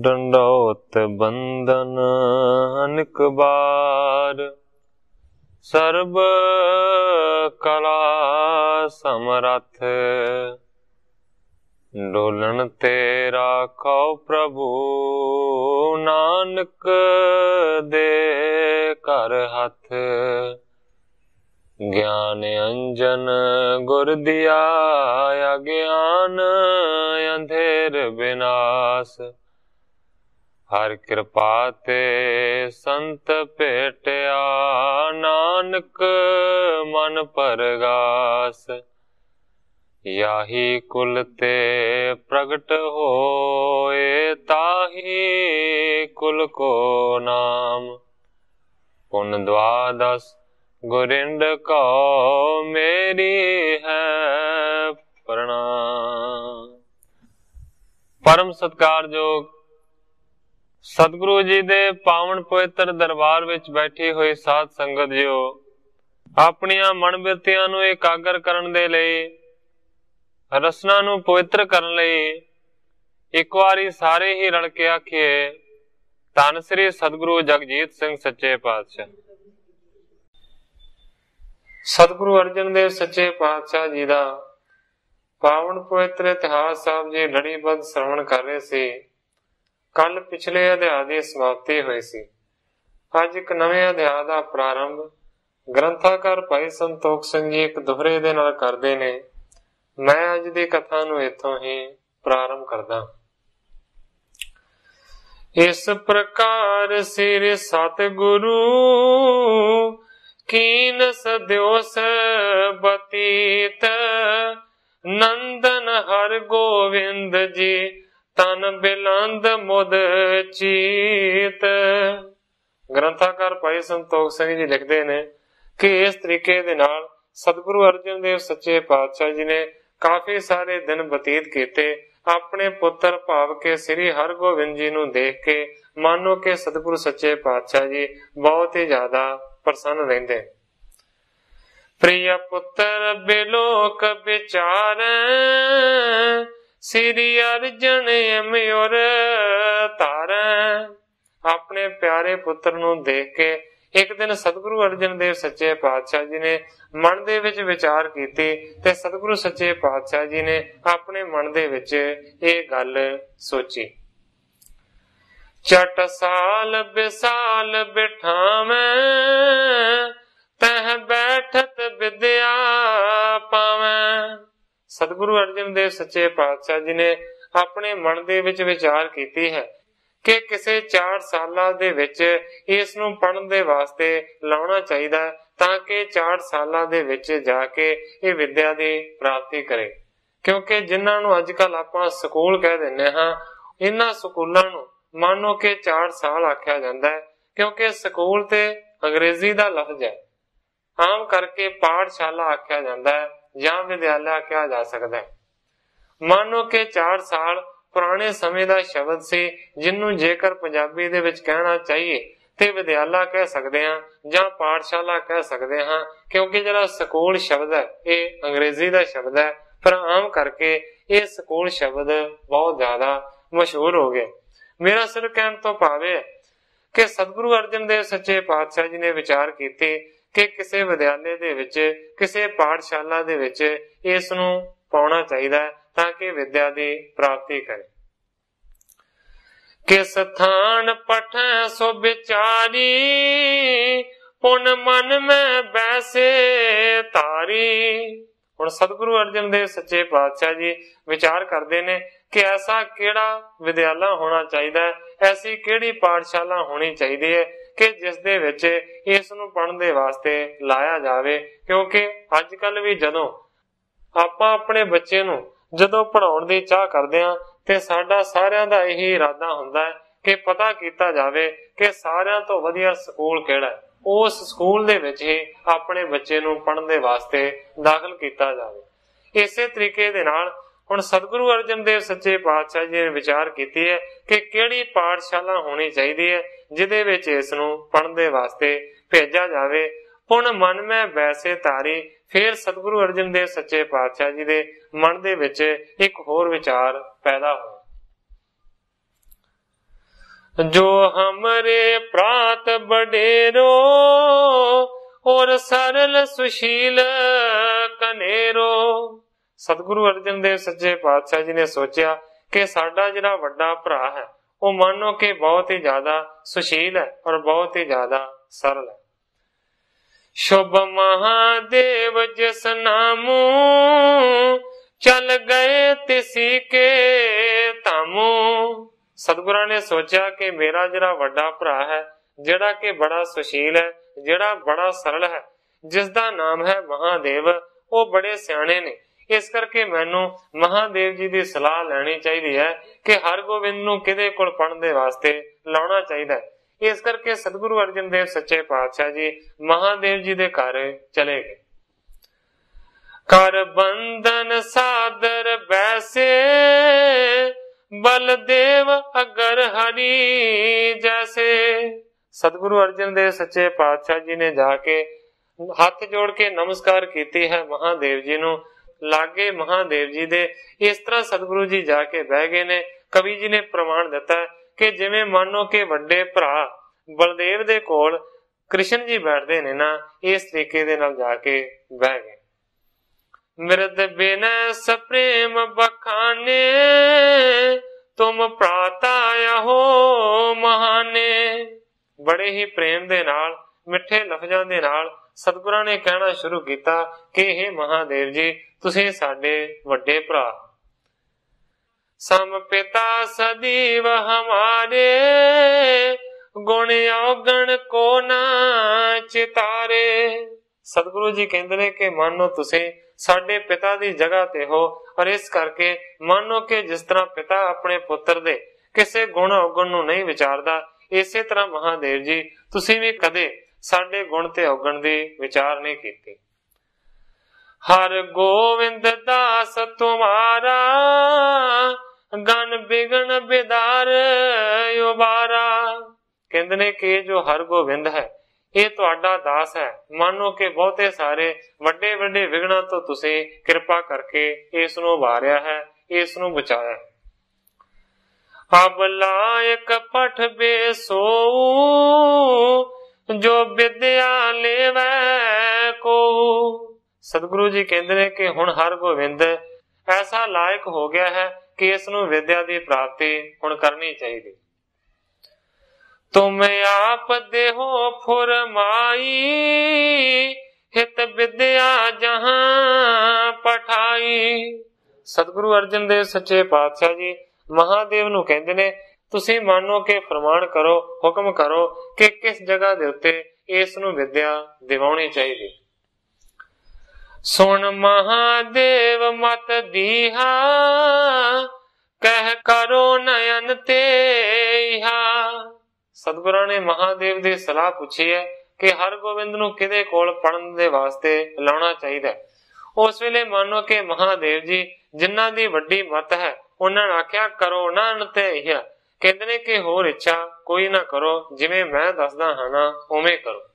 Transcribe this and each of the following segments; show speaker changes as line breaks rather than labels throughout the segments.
डंडौत बंदन अनेक बार, सर्ब कला समरथ। डोलन तेरा कौ प्रभु, नानक दे कर हथ। ज्ञान अंजन गुर दिया, अज्ञान अंधेर विनाश। हर कृपा ते संत भेटिया, नानक मन परगास। याही कुल ते प्रगट होए, ताही कुल को नाम। पुन द्वादश गुरिंद को, मेरी है प्रणाम। परम सत्कारयोग सतगुरु जी दे पावन पवित्र दरबार विच बैठी हुई साध संगत जियो, अपनियां मन बिरतियां नूं एकागर करन दे लई, रसना नूं पवित्र करन लई एक वारी सारे ही रल के आखिए, धन श्री सतगुरु जगजीत सिंह सच्चे पातशाह। सतगुरु अर्जन देव सच्चे पातशाह जी दा पावन पवित्र इतिहास साहब जी लड़ीबद्ध श्रवण कर रहे सी। कल पिछले अध्याय की समाप्ति हुई सी। अज एक नवे अध्याय का प्रारंभ ग्रंथाकार भाई संतोख सिंह जी एक दोहरे दे नाल करदे ने। मैं अज दी कथा नूं इत्थों ही प्रारंभ करदा। इस प्रकार सिर सतगुरु कीन सद्यो बतीत, नंदन हर गोविंद जी तन बिलंद मुद चीत। ग्रंथाकार भाई संतोख सिंह जी लिखते ने कि इस तरीके दे नाल सतगुरु अर्जन देव सच्चे पातशाह जी ने काफी सारे दिन बतीत किए। अपने पुत्र भाव के श्री हरगोविंद जी नूं देख के मानो के सतगुरु सच्चे पातशाह जी बहुत ही ज्यादा प्रसन्न रहंदे। प्रिय पुत्र बिलोक विचार, श्री अर्जन अमयोर तारै। अपने प्यारे पुत्र नूं देख के एक दिन सतगुरु अर्जन देव सच्चे पातशाह जी ने मन दे विच विचार कीती ते सतगुरु सच्चे पातशाह जी ने अपने मन दे विच ये गल सोची। चट साल बिसाल बिठावैं, तह बैठत विद्या पावैं। सतगुरु अर्जन देव सच्चे पातशाह जी ने अपने मन दे विच विचार कीती है कि किसे 4 सालां दे विच इस नूं पढ़न दे वास्ते लाउणा चाहीदा है, ताकि 4 सालां दे विच जाके ये विद्या दी प्राप्ति करे। क्योंकि जिन्हां नूं अजकल आपां स्कूल कह दिंदे हां, इन्हां स्कूलां नूं मानो कि 4 साल आख्या जांदा है, क्योंकि स्कूल ते अंग्रेजी दा लफ्ज है। आम करके पाठशाला आख्या जांदा है ਜਾਂ ਵਿਦਿਆਲਿਆ ਕਿਹਾ ਜਾ ਸਕਦਾ ਹੈ। ਮਾਨੋ ਕਿ 4 ਸਾਲ ਪੁਰਾਣੇ ਸਮੇਂ ਦਾ ਸ਼ਬਦ ਸੀ, ਜਿਹਨੂੰ ਜੇਕਰ ਪੰਜਾਬੀ ਦੇ ਵਿੱਚ ਕਹਿਣਾ ਚਾਹੀਏ ਤੇ ਵਿਦਿਆਲਾ ਕਹਿ ਸਕਦੇ ਹਾਂ ਜਾਂ ਪਾਠਸ਼ਾਲਾ ਕਹਿ ਸਕਦੇ ਹਾਂ, ਕਿਉਂਕਿ ਜਿਹੜਾ ਸਕੂਲ ਸ਼ਬਦ ਹੈ ਇਹ ਅੰਗਰੇਜ਼ੀ ਦਾ ਸ਼ਬਦ ਹੈ, ਪਰ ਆਮ ਕਰਕੇ ਇਹ ਸਕੂਲ ਸ਼ਬਦ ਬਹੁਤ ਜ਼ਿਆਦਾ ਮਸ਼ਹੂਰ ਹੋ ਗਏ। ਮੇਰਾ ਸਿਰ ਕਹਿਣ ਤੋਂ ਭਾਵ ਹੈ ਕਿ ਸਤਿਗੁਰੂ ਅਰਜਨ ਦੇਵ ਸੱਚੇ ਪਾਤਸ਼ਾਹ ਜੀ ਨੇ ਵਿਚਾਰ ਕੀਤੇ कि किसी विद्यालय दे विच, किसी पाठशाला दे विच इस नूं पाउणा चाहीदा है ताकि विद्या दी प्राप्ति करे। किस थान पठै सो विचारी, पुन मन में बैसे तारी। हुण सतगुरु अर्जन देव सच्चे पातशाह जी विचार करते ने कि ऐसा केड़ा विद्यालय होना चाहिए, ऐसी केड़ी पाठशाला होनी चाहिए है कि जिस दे विच इस नूं पढ़न दे वास्ते लाया जावे। क्योंकि अजकल भी जदों आपां अपने बच्चे नूं जदों पढ़ाउण दी चाह करदे हां ते साडा सारियां दा यही इरादा हुंदा है कि पता कीता जावे कि सारियां तो वधिया स्कूल किहड़ा है, उस स्कूल दे विच ही अपने बच्चे नूं पढ़न दे वास्ते दाखल कीता जावे। ਇਸੇ ਤਰੀਕੇ ਦੇ ਨਾਲ ਹੁਣ ਸਤਿਗੁਰੂ ਅਰਜਨ ਦੇਵ ਸੱਚੇ ਪਾਤਸ਼ਾਹ ਜੀ ਨੇ ਵਿਚਾਰ ਕੀਤੀ ਹੈ ਕਿ ਕਿਹੜੀ ਪਾਠਸ਼ਾਲਾ ਹੋਣੀ ਚਾਹੀਦੀ ਹੈ ਜਿਹਦੇ ਵਿੱਚ ਇਸ ਨੂੰ ਪੜ੍ਹਨ ਦੇ ਵਾਸਤੇ ਭੇਜਿਆ ਜਾਵੇ। ਪੁਣ ਮਨ ਮੈਂ ਵੈਸੇ ਤਾਰੀ, ਫਿਰ ਸਤਿਗੁਰੂ ਅਰਜਨ ਦੇਵ ਸੱਚੇ ਪਾਤਸ਼ਾਹ ਜੀ ਦੇ ਮਨ ਦੇ ਵਿੱਚ ਇੱਕ ਹੋਰ ਵਿਚਾਰ ਪੈਦਾ ਹੋਇਆ। ਜੋ ਹਮਰੇ ਪ੍ਰਾਤ ਬਡੇਰੋ ਔਰ ਸਰਲ ਸੁਸ਼ੀਲ ਕਨੇਰੋ। ਸਤਿਗੁਰੂ ਅਰਜਨ ਦੇਵ ਸੱਚੇ ਪਾਤਸ਼ਾਹ ਜੀ ਨੇ ਸੋਚਿਆ ਕਿ ਸਾਡਾ ਜਿਹੜਾ ਵੱਡਾ ਭਰਾ ਹੈ ਉਹ ਮਾਨੋ ਕਿ ਬਹੁਤ ਹੀ ਜ਼ਿਆਦਾ ਸੁਸ਼ੀਲ ਹੈ ਔਰ ਬਹੁਤ ਹੀ ਜ਼ਿਆਦਾ ਸਰਲ ਹੈ। ਸ਼ੁਭ ਮਹਾਦੇਵ ਜਿਸ ਨਾਮੂ ਚਲ ਗਏ ਤਿਸੀ ਕੇ ਧਾਮੂ। ਸਤਿਗੁਰਾਂ ਨੇ ਸੋਚਿਆ ਕਿ ਮੇਰਾ ਜਿਹੜਾ ਵੱਡਾ ਭਰਾ ਹੈ, ਜਿਹੜਾ ਕਿ ਬੜਾ ਸੁਸ਼ੀਲ ਹੈ, ਜਿਹੜਾ ਬੜਾ ਸਰਲ ਹੈ, ਜਿਸ ਦਾ ਨਾਮ ਹੈ ਮਹਾਦੇਵ, ਉਹ ਬੜੇ ਸਿਆਣੇ ਨੇ। ਇਸ ਕਰਕੇ ਮੈਨੂੰ ਮਹਾਦੇਵ ਜੀ ਦੀ ਸਲਾਹ ਲੈਣੀ ਚਾਹੀਦੀ ਹੈ ਕਿ ਹਰਗੋਬਿੰਦ ਨੂੰ ਕਿਹਦੇ ਕੋਲ ਪੜ੍ਹਨ ਦੇ ਵਾਸਤੇ ਲਾਉਣਾ ਚਾਹੀਦਾ ਹੈ। ਇਸ ਕਰਕੇ ਸਤਿਗੁਰੂ ਅਰਜਨ ਦੇਵ ਸੱਚੇ ਪਾਤਸ਼ਾਹ ਜੀ ਮਹਾਦੇਵ ਜੀ ਦੇ ਘਰ ਚਲੇ ਗਏ। ਕਰ ਬੰਧਨ ਸਾਦਰ ਬੈਸੇ ਬਲਦੇਵ ਅਗਰ ਹਰੀ ਜੈਸੇ। ਸਤਿਗੁਰੂ ਅਰਜਨ ਦੇਵ ਸੱਚੇ ਪਾਤਸ਼ਾਹ ਜੀ ਨੇ ਜਾ ਕੇ ਹੱਥ ਜੋੜ ਕੇ ਨਮਸਕਾਰ ਕੀਤੀ ਹੈ ਮਹਾਦੇਵ ਜੀ ਨੂੰ। ਲਾਗੇ ਮਹਾਦੇਵ ਜੀ ਦੇ ਇਸ ਤਰ੍ਹਾਂ ਸਤਿਗੁਰੂ ਜੀ ਜਾ ਕੇ ਬਹਿ ਗਏ ਨੇ। ਕਵੀ ਜੀ ਨੇ ਪ੍ਰਮਾਣ ਦਿੱਤਾ ਕਿ ਜਿਵੇਂ ਮੰਨੋ ਕਿ ਵੱਡੇ ਭਰਾ ਬਲਦੇਵ ਦੇ ਕੋਲ ਕ੍ਰਿਸ਼ਨ ਜੀ ਬੈਠਦੇ ਨੇ ਨਾ, ਇਸ ਤਰੀਕੇ ਦੇ ਨਾਲ ਜਾ ਕੇ ਬਹਿ ਗਏ। ਮਿਰਦ ਬਿਨੈ ਸਪ੍ਰੇਮ ਬਖਾਨੇ ਤੁਮ ਪ੍ਰਾਤਾ ਹੋ ਮਹਾਨੇ। ਬੜੇ ਹੀ ਪ੍ਰੇਮ ਦੇ ਨਾਲ, ਮਿੱਠੇ ਲਫ਼ਜ਼ਾਂ ਦੇ ਨਾਲ ਸਤਿਗੁਰਾਂ ਨੇ ਕਹਿਣਾ ਸ਼ੁਰੂ ਕੀਤਾ ਕਿ ਇਹ ਮਹਾਦੇਵ ਜੀ ਤੁਸੀਂ ਸਾਡੇ ਵੱਡੇ ਭਰਾ। ਸਮ ਪਿਤਾ ਸਦੀਵ ਹਮਾਰੇ ਗੁਣ ਔਗਣ ਕੋ ਨਾ ਚਿਤਾਰੇ। ਸਤਿਗੁਰੂ ਜੀ ਕਹਿੰਦੇ ਨੇ ਕਿ ਮੰਨੋ ਤੁਸੀਂ ਸਾਡੇ ਪਿਤਾ ਦੀ ਜਗ੍ਹਾ ਤੇ ਹੋ, ਔਰ ਇਸ ਕਰਕੇ ਮੰਨੋ ਕਿ ਜਿਸ ਤਰ੍ਹਾਂ ਪਿਤਾ ਆਪਣੇ ਪੁੱਤਰ ਦੇ ਕਿਸੇ ਗੁਣ ਔਗਣ ਨੂੰ ਨਹੀਂ ਵਿਚਾਰਦਾ, ਇਸੇ ਤਰ੍ਹਾਂ ਮਹਾਦੇਵ ਜੀ ਤੁਸੀਂ ਵੀ ਕਦੇ ਸਾਡੇ ਗੁਣ ਤੇ ਔਗਣ ਦੀ ਵਿਚਾਰ ਨਹੀਂ ਕੀਤੀ। ਹਰ ਗੋਵਿੰਦ ਦਾਸ ਤੁਮਾਰਾ ਗਨ ਬਿਗਨ ਬਿਦਾਰ ਉਬਾਰਾ। ਕਹਿੰਦੇ ਨੇ ਕਿ ਜੋ ਹਰ ਗੋਬਿੰਦ ਹੈ ਇਹ ਤੁਹਾਡਾ ਦਾਸ ਹੈ। ਮੰਨੋ ਕਿ ਬਹੁਤੇ ਸਾਰੇ ਵੱਡੇ ਵੱਡੇ ਵਿਗਨਾਂ ਤੋਂ ਤੁਸੀਂ ਕਿਰਪਾ ਕਰਕੇ ਇਸ ਨੂੰ ਉਭਾਰਿਆ ਹੈ, ਇਸ ਨੂੰ ਬਚਾਇਆ। ਅਬ ਲਾਇਕ ਪਠ ਬੇਸੋ ਜੋ ਵਿਦਿਆ ਲੈਵੈ ਕੋ। ਸਤਿਗੁਰੂ ਜੀ ਕਹਿੰਦੇ ਨੇ ਕਿ ਹੁਣ ਹਰ ਗੋਬਿੰਦ ਐਸਾ ਲਾਇਕ ਹੋ ਗਿਆ ਹੈ ਕਿ ਇਸ ਨੂੰ ਵਿਦਿਆ ਦੀ ਪ੍ਰਾਪਤੀ ਹੁਣ ਕਰਨੀ ਚਾਹੀਦੀ। ਤੁਮ ਆਪ ਦੇਹੋ ਫੁਰਮਾਈ ਹਿਤ ਵਿਦਿਆ ਜਹਾਂ ਪਠਾਈ। ਸਤਿਗੁਰੂ ਅਰਜਨ ਦੇਵ ਸੱਚੇ ਪਾਤਸ਼ਾਹ ਜੀ ਮਹਾਦੇਵ ਨੂੰ ਕਹਿੰਦੇ ਨੇ ਤੁਸੀਂ ਮੰਨੋ ਕਿ ਫਰਮਾਨ ਕਰੋ, ਹੁਕਮ ਕਰੋ ਕਿ ਕਿਸ ਜਗ੍ਹਾ ਦੇ ਉੱਤੇ ਇਸ ਨੂੰ ਵਿਦਿਆ ਦਿਵਾਉਣੀ ਚਾਹੀਦੀ। ਸੁਣ ਮਹਾਦੇਵ ਮਤ ਦੀਹਾ ਕਹਿ ਕਰੋ ਨਯਨ ਤੇਹਾ। ਸਤਿਗੁਰਾਂ ਨੇ ਮਹਾਦੇਵ ਦੀ ਸਲਾਹ ਪੁੱਛੀ ਹੈ ਕਿ ਹਰ ਗੋਬਿੰਦ ਨੂੰ ਕਿਹਦੇ ਕੋਲ ਪੜਨ ਦੇ ਵਾਸਤੇ ਲਾਉਣਾ ਚਾਹੀਦਾ। ਉਸ ਵੇਲੇ ਮੰਨੋ ਕਿ ਮਹਾਦੇਵ ਜੀ ਜਿਨ੍ਹਾਂ ਦੀ ਵੱਡੀ ਮਤ ਹੈ ਉਹਨਾਂ ਨੇ ਆਖਿਆ ਕਰੋ ਨਯਨ ਤੇਹਾ। ਕਹਿੰਦੇ ਨੇ ਕਿ ਹੋਰ ਇੱਛਾ ਕੋਈ ਨਾ ਕਰੋ, ਜਿਵੇਂ ਮੈਂ ਦੱਸਦਾ ਹਾਂ ਨਾ ਉਵੇਂ ਕਰੋ।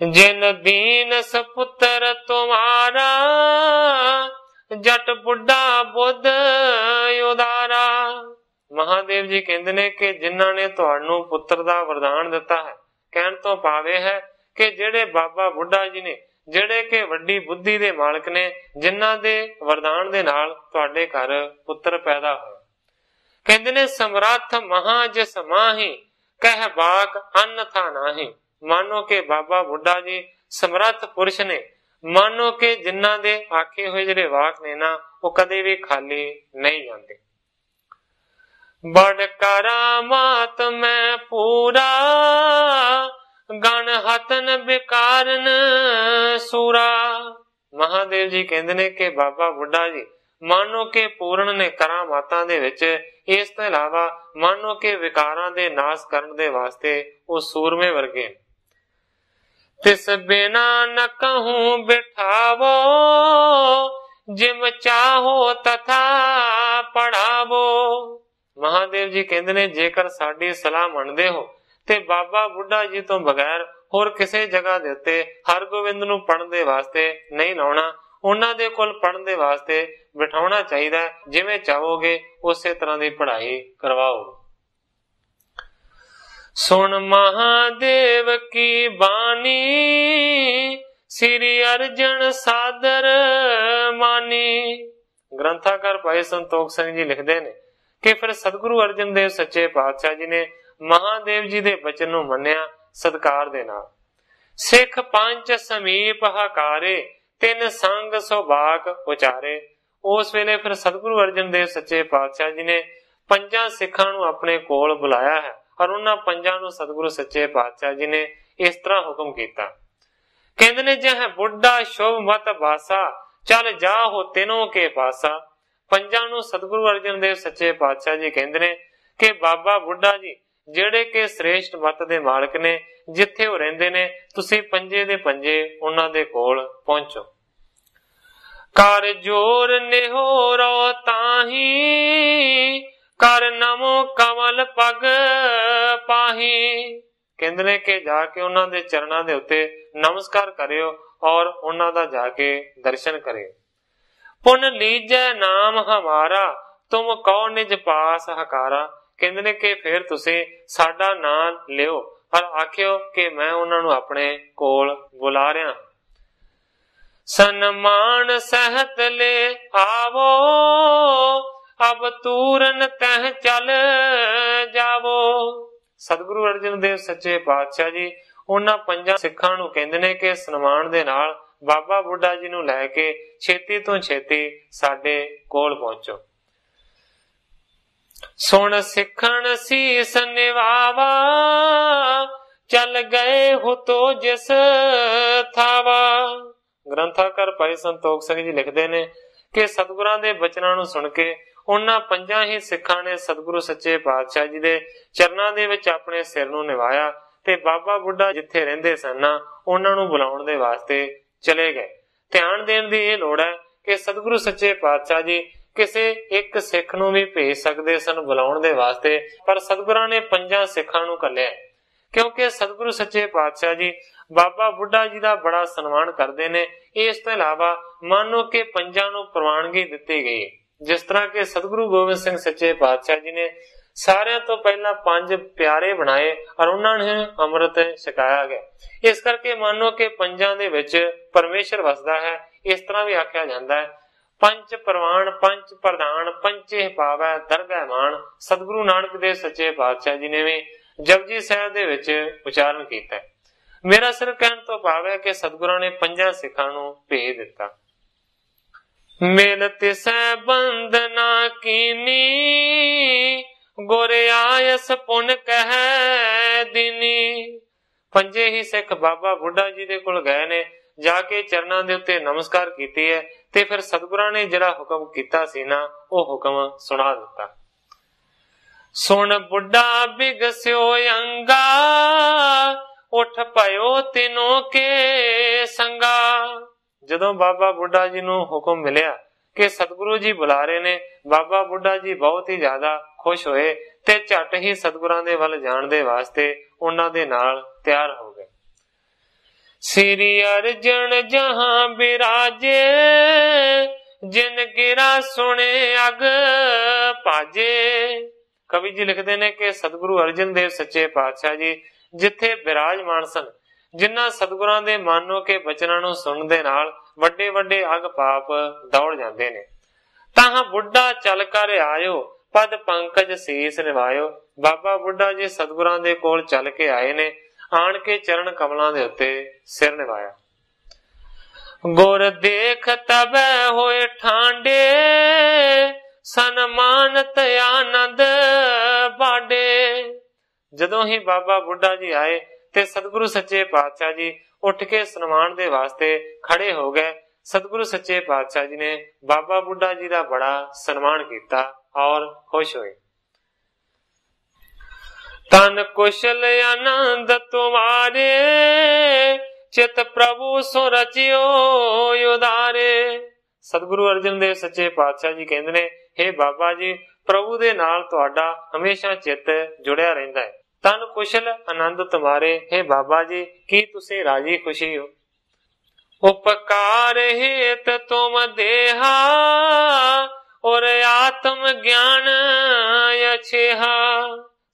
ਜਿਨ ਦੀਨ ਸਪੁੱਤਰ ਤੁਮਾਰਾ ਜਟ ਬੁੱਢਾ ਬੁੱਧ ਉਦਾਰਾ। ਮਹਾਦੇਵ ਜੀ ਕਹਿੰਦੇ ਨੇ ਕਿ ਜਿਨ੍ਹਾਂ ਨੇ ਤੁਹਾਨੂੰ ਪੁੱਤਰ ਦਾ ਵਰਦਾਨ ਦਿੱਤਾ ਹੈ, ਕਹਿਣ ਤੋਂ ਭਾਵੇਂ ਹੈ ਕਿ ਜਿਹੜੇ ਬਾਬਾ ਬੁੱਢਾ ਜੀ ਨੇ, ਜਿਹੜੇ ਕਿ ਵੱਡੀ ਬੁੱਧੀ ਦੇ ਮਾਲਕ ਨੇ, ਜਿਨ੍ਹਾਂ ਦੇ ਵਰਦਾਨ ਦੇ ਨਾਲ ਤੁਹਾਡੇ ਘਰ ਪੁੱਤਰ ਪੈਦਾ ਹੋਇਆ। ਕਹਿੰਦੇ ਨੇ ਸਮਰੱਥ ਮਹਾ ਜਿਸ ਮਾਹੀ ਕਹਿ ਬਾਕ ਅਨਥਾ ਨਾਹੀ। ਮਾਨੋ ਕਿ ਬਾਬਾ ਬੁੱਢਾ ਜੀ ਸਮਰੱਥ ਪੁਰਸ਼ ਨੇ, ਮਾਨੋ ਕਿ ਜਿਨ੍ਹਾਂ ਦੇ ਆਖੇ ਹੋਏ ਜਿਹੜੇ ਵਾਕ ਨੇ ਨਾ ਉਹ ਕਦੇ ਵੀ ਖਾਲੀ ਨਹੀਂ ਜਾਂਦੇ। ਬੜ ਕਰਾਮਾਤ ਮੈਂ ਪੂਰਾ ਗਣ ਹਤਨ ਬਿਕਾਰਨ ਸੂਰਾ। ਮਹਾਦੇਵ ਜੀ ਕਹਿੰਦੇ ਨੇ ਕਿ ਬਾਬਾ ਬੁੱਢਾ ਜੀ ਮਾਨੋ ਕਿ ਪੂਰਨ ਨੇ ਕਰਾਮਾਤਾਂ ਦੇ ਵਿੱਚ। ਇਸ ਤੋਂ ਇਲਾਵਾ ਮਾਨੋ ਕਿ ਵਿਕਾਰਾਂ ਦੇ ਨਾਸ਼ ਕਰਨ ਦੇ ਵਾਸਤੇ ਉਹ ਸੂਰਮੇ ਵਰਗੇ। ਤਿਸ ਬਿਨਾ ਨ ਕਹੂੰ ਬਿਠਾਵੋ जिम चाहो तथा पढ़ावो। महादेव जी कहते ने जेकर साडी सलाह मनदे हो ते बाबा बुढ़ा जी तो बगैर होर किसी जगह दे उत्ते हरगोबिंद नूं पढ़न दे वास्ते नहीं लाउणा, उन्हां दे कोल पढ़न दे वास्ते बिठाउणा चाहिदा। जिवें चाहोगे उसे तरह दी पढ़ाई करवाओ। सुन महादेव की बानी श्री अर्जन सादर मानी। ग्रंथाकार भाई संतोख सिंह जी लिखते ने कि फिर सतगुरु अर्जन देव सच्चे पातशाह जी ने महादेव जी दे बचन नूं मन्निया सत्कार दे नाल। सिख पंच समीप हकारे तिन संग सुभाग उचारे। उस वेले फिर सतगुरु अर्जन देव सच्चे पातशाह जी ने पंजां सिखां नूं अपने कोल बुलाया है और उन्हां पंजां नूं सतगुरु सच्चे पातशाह जी ने इस तरह हुक्म कीता। कहंदे ने जह बुढ़ा शुभ मत बासा चल जा हो तिनों के पासा। पंजां नूं सतगुरु अर्जन देव सच्चे पातशाह जी कहंदे ने कि बाबा बुढ़ा जी ਜਿਹੜੇ ਕਿ श्रेष्ठ मत ਦੇ मालक ने जिथे ਉਹ ਰਹਿੰਦੇ ਨੇ ਤੁਸੀਂ ਪੰਜੇ ਦੇ ਪੰਜੇ ਉਹਨਾਂ ਦੇ ਕੋਲ ਪਹੁੰਚੋ। ਕਰ ਜੋਰ ਨਿਹੋਰੋ ਤਾਹੀ ਕਰ ਨਮੋ ਕਮਲ ਪਗ ਪਾਹੀ। ਕਹਿੰਦੇ ਨੇ ਕਿ ਜਾ ਕੇ ਉਹਨਾਂ ਦੇ ਚਰਨਾਂ ਦੇ ਉੱਤੇ ਨਮਸਕਾਰ ਕਰਿਓ ਔਰ ਉਹਨਾਂ ਦਾ ਜਾ ਕੇ ਦਰਸ਼ਨ ਕਰਿਓ। ਪੁਨ ਲੀਜੈ ਨਾਮ ਹਮਾਰਾ ਤੁਮ ਕਉ ਨਿਜ ਪਾਸ ਹਕਾਰਾ। ਕਹਿੰਦੇ ਨੇ ਕਿ ਫਿਰ ਤੁਸੀਂ ਸਾਡਾ ਨਾਮ ਲਿਓ ਪਰ ਆਖਿਓ ਕਿ ਮੈਂ ਉਹਨਾਂ ਨੂੰ ਆਪਣੇ ਕੋਲ ਬੁਲਾ ਰਿਹਾ। ਸਨਮਾਨ ਸਹਿਤ ਲੈ ਆਵੋ ਅਬ ਤੂਰਨ ਤਹ ਚਲ ਜਾਵੋ। ਸਤਿਗੁਰੂ ਅਰਜਨ ਦੇਵ ਸੱਚੇ ਪਾਤਸ਼ਾਹ ਜੀ ਉਹਨਾਂ ਪੰਜਾਂ ਸਿੱਖਾਂ ਨੂੰ ਕਹਿੰਦੇ ਨੇ ਕਿ ਸਨਮਾਨ ਦੇ ਨਾਲ ਬਾਬਾ ਬੁੱਢਾ ਜੀ ਨੂੰ ਲੈ ਕੇ ਛੇਤੀ ਤੋਂ ਛੇਤੀ ਸਾਡੇ ਕੋਲ ਪਹੁੰਚੋ। ਸੁਣ ਸਿੱਖਣ ਸੀਸ ਨਿਵਾਵਾ ਚੱਲ ਗਏ ਹੋ ਤੋ ਜਿਸ ਥਾਵਾ। ਗ੍ਰੰਥਾਕਾਰ ਭਾਈ ਸੰਤੋਖ ਸਿੰਘ ਜੀ ਲਿਖਦੇ ਨੇ ਕਿ ਸਤਿਗੁਰਾਂ ਦੇ ਬਚਨਾਂ ਨੂੰ ਸੁਣ ਕੇ ਉਹਨਾਂ ਪੰਜਾਂ ਹੀ ਸਿੱਖਾਂ ਨੇ ਸਤਿਗੁਰੂ ਸੱਚੇ ਪਾਤਸ਼ਾਹ ਜੀ ਦੇ ਚਰਨਾਂ ਦੇ ਵਿੱਚ ਆਪਣੇ ਸਿਰ ਨੂੰ ਨਿਵਾਇਆ ਤੇ ਬਾਬਾ ਬੁੱਢਾ ਜਿੱਥੇ ਰਹਿੰਦੇ ਸਨ ਉਹਨਾਂ ਨੂੰ ਬੁਲਾਉਣ ਦੇ ਵਾਸਤੇ ਚਲੇ ਗਏ। ਧਿਆਨ ਦੇਣ ਦੀ ਇਹ ਲੋੜ ਹੈ ਕਿ ਸਤਿਗੁਰੂ ਸੱਚੇ ਪਾਤਸ਼ਾਹ ਜੀ ਕਿਸੇ ਇੱਕ ਸਿੱਖ ਨੂੰ ਵੀ ਭੇਜ ਸਕਦੇ ਸਨ ਬੁਲਾਉਣ ਦੇ ਵਾਸਤੇ, ਪਰ ਸਤਿਗੁਰਾਂ ਨੇ ਪੰਜਾਂ ਸਿੱਖਾਂ ਨੂੰ ਘੱਲਿਆ ਕਿਉਂਕਿ ਸਤਿਗੁਰੂ ਸੱਚੇ ਪਾਤਸ਼ਾਹ ਜੀ ਬਾਬਾ ਬੁੱਢਾ ਜੀ ਦਾ ਬੜਾ ਸਨਮਾਨ ਕਰਦੇ ਨੇ। ਇਸ ਤੋਂ ਇਲਾਵਾ ਮਾਨੋ ਕਿ ਪੰਜਾਂ ਨੂੰ ਪ੍ਰਵਾਨਗੀ ਦਿੱਤੀ ਗਈ, ਜਿਸ ਤਰ੍ਹਾਂ ਕਿ ਸਤਿਗੁਰੂ ਗੋਬਿੰਦ ਸਿੰਘ ਸੱਚੇ ਪਾਤਸ਼ਾਹ ਜੀ ਨੇ ਸਾਰਿਆਂ ਤੋਂ ਪਹਿਲਾਂ 5 ਪਿਆਰੇ ਬਣਾਏ ਔਰ ਉਹਨਾਂ ਨੂੰ ਅੰਮ੍ਰਿਤ ਛਕਾਇਆ ਗਿਆ। ਇਸ ਕਰਕੇ ਮਾਨੋ ਕਿ ਪੰਜਾਂ ਦੇ ਵਿੱਚ ਪਰਮੇਸ਼ਰ ਵਸਦਾ ਹੈ। ਇਸ ਤਰ੍ਹਾਂ ਵੀ ਆਖਿਆ ਜਾਂਦਾ ਹੈ ਪੰਚ ਪ੍ਰਵਾਨ ਪੰਚ ਪ੍ਰਧਾਨ ਪੰਚੇ ਪਾਵੈ ਦਰਗਹਿ ਮਾਨ। ਸਤਿਗੁਰੂ ਨਾਨਕ ਦੇਵ ਸੱਚੇ ਪਾਤਸ਼ਾਹ ਜੀ ਨੇ ਵੀ ਜਪਜੀ ਸਾਹਿਬ ਦੇ ਵਿੱਚ ਉਚਾਰਨ ਕੀਤਾ। ਮੇਰਾ ਸਿਰ ਕਹਿਣ ਤੋਂ ਭਾਵ ਹੈ ਕਿ ਸਤਿਗੁਰਾਂ ਨੇ ਪੰਜਾਂ ਸਿੱਖਾਂ ਨੂੰ ਭੇਜ ਦਿੱਤਾ। ਮਿਲ ਤਿਸੈ ਬੰਦਨਾ ਕੀਨੀ ਗੁਰ ਆਇਸ ਪੁਨ ਕਹਿ ਦਿਨੀ। ਪੰਜੇ ਹੀ ਸਿੱਖ ਬਾਬਾ ਬੁੱਢਾ ਜੀ ਦੇ ਕੋਲ ਗਏ ਨੇ, ਜਾ ਕੇ ਚਰਨਾਂ ਦੇ ਉੱਤੇ ਨਮਸਕਾਰ ਕੀਤੀ ਹੈ ਤੇ ਫਿਰ ਸਤਿਗੁਰਾਂ ਨੇ ਜਿਹੜਾ ਹੁਕਮ ਕੀਤਾ ਸੀ ਨਾ ਉਹ ਹੁਕਮ ਸੁਣਾ ਦਿੱਤਾ। ਸੁਣ ਬੁੱਢਾ ਬਿਗਸਿਓ ਅੰਗਾ ਉਠ ਪਇਓ ਤਿਨੋ ਕੇ ਸੰਗਾ। ਜਦੋਂ ਬਾਬਾ ਬੁੱਢਾ ਜੀ ਨੂੰ ਹੁਕਮ ਮਿਲਿਆ ਕਿ ਸਤਿਗੁਰੂ ਜੀ ਬੁਲਾ ਰਹੇ ਨੇ, ਬਾਬਾ ਬੁੱਢਾ ਜੀ ਬਹੁਤ ਹੀ ਜ਼ਿਆਦਾ ਖੁਸ਼ ਹੋਏ ਤੇ ਝੱਟ ਹੀ ਸਤਿਗੁਰਾਂ ਦੇ ਵੱਲ ਜਾਣ ਦੇ ਵਾਸਤੇ ਉਹਨਾਂ ਦੇ ਨਾਲ ਤਿਆਰ ਹੋ ਗਏ। ਸ੍ਰੀ ਅਰਜਨ ਜਹਾਂ ਬਿਰਾਜੇ ਜਿਨ ਗਿਰਾ ਸੁਣੇ ਅਗ ਭਾਜੇ। ਕਵੀ ਜੀ ਲਿਖਦੇ ਨੇ ਕਿ ਸਤਿਗੁਰੂ ਅਰਜਨ ਦੇਵ ਸੱਚੇ ਪਾਤਸ਼ਾਹ ਜੀ ਜਿੱਥੇ ਬਿਰਾਜਮਾਨ ਸਨ, ਜਿਨ੍ਹਾਂ ਸਤਿਗੁਰਾਂ ਦੇ ਮਾਨੋ ਕੇ ਬਚਨਾਂ ਨੂੰ ਸੁਣਨ ਦੇ ਨਾਲ ਵੱਡੇ ਵੱਡੇ ਅਗ ਪਾਪ ਦੌੜ ਜਾਂਦੇ ਨੇ। ਤਾਂ ਬੁੱਢਾ ਚੱਲ ਕਰ ਆਇਓ ਪਦ ਪੰਕਜ ਸੀਸ ਨਿਵਾਇਓ। ਬਾਬਾ ਬੁੱਢਾ ਜੀ ਸਤਿਗੁਰਾਂ ਦੇ ਕੋਲ ਚੱਲ ਕੇ ਆਏ ਨੇ, ਆਣ ਕੇ ਚਰਨ ਕਮਲਾਂ ਦੇ ਉੱਤੇ ਸਿਰ ਨਿਵਾਇਆ। ਗੁਰ ਦੇਖ ਤਬੈ ਹੋਏ ਠਾਂਡੇ ਸਨਮਾਨਤ ਆਨੰਦ ਬਾਡੇ। ਜਦੋਂ ਹੀ ਬਾਬਾ ਬੁੱਢਾ ਜੀ ਆਏ ਤੇ ਸਤਿਗੁਰੂ ਸੱਚੇ ਪਾਤਸ਼ਾਹ ਜੀ ਉੱਠ ਕੇ ਸਨਮਾਨ ਦੇ ਵਾਸਤੇ ਖੜੇ ਹੋ ਗਏ। ਸਤਿਗੁਰੂ ਸੱਚੇ ਪਾਤਸ਼ਾਹ ਜੀ ਨੇ ਬਾਬਾ ਬੁੱਢਾ ਜੀ ਦਾ ਬੜਾ ਸਨਮਾਨ ਕੀਤਾ ਔਰ ਖੁਸ਼ ਹੋਏ। ਤਨ ਕੁਸ਼ਲ ਆਨੰਦ ਤੁਮਾਰੇ ਚਿਤ ਪ੍ਰਭੂ ਸੋ ਰਚਿਓ ਉਦਾਰੇ। ਸਤਿਗੁਰੂ ਅਰਜਨ ਦੇਵ ਸੱਚੇ ਪਾਤਸ਼ਾਹ ਜੀ ਕਹਿੰਦੇ ਨੇ, हे ਬਾਬਾ ਜੀ, ਪ੍ਰਭੂ ਦੇ ਨਾਲ ਤੁਹਾਡਾ ਹਮੇਸ਼ਾ ਚਿੱਤ ਜੁੜਿਆ ਰਹਿੰਦਾ ਹੈ। ਤਨ ਕੁਸ਼ਲ ਆਨੰਦ ਤੁਮਾਰੇ, हे ਬਾਬਾ ਜੀ, ਕੀ ਤੁਸੀਂ ਰਾਜੀ ਖੁਸ਼ੀ ਹੋ? ਉਪਕਾਰ ਹੇਤ ਤੁਮ ਦੇਹਾ ਔਰ ਆਤਮ ਗਿਆਨ ਅਛੇਹਾ।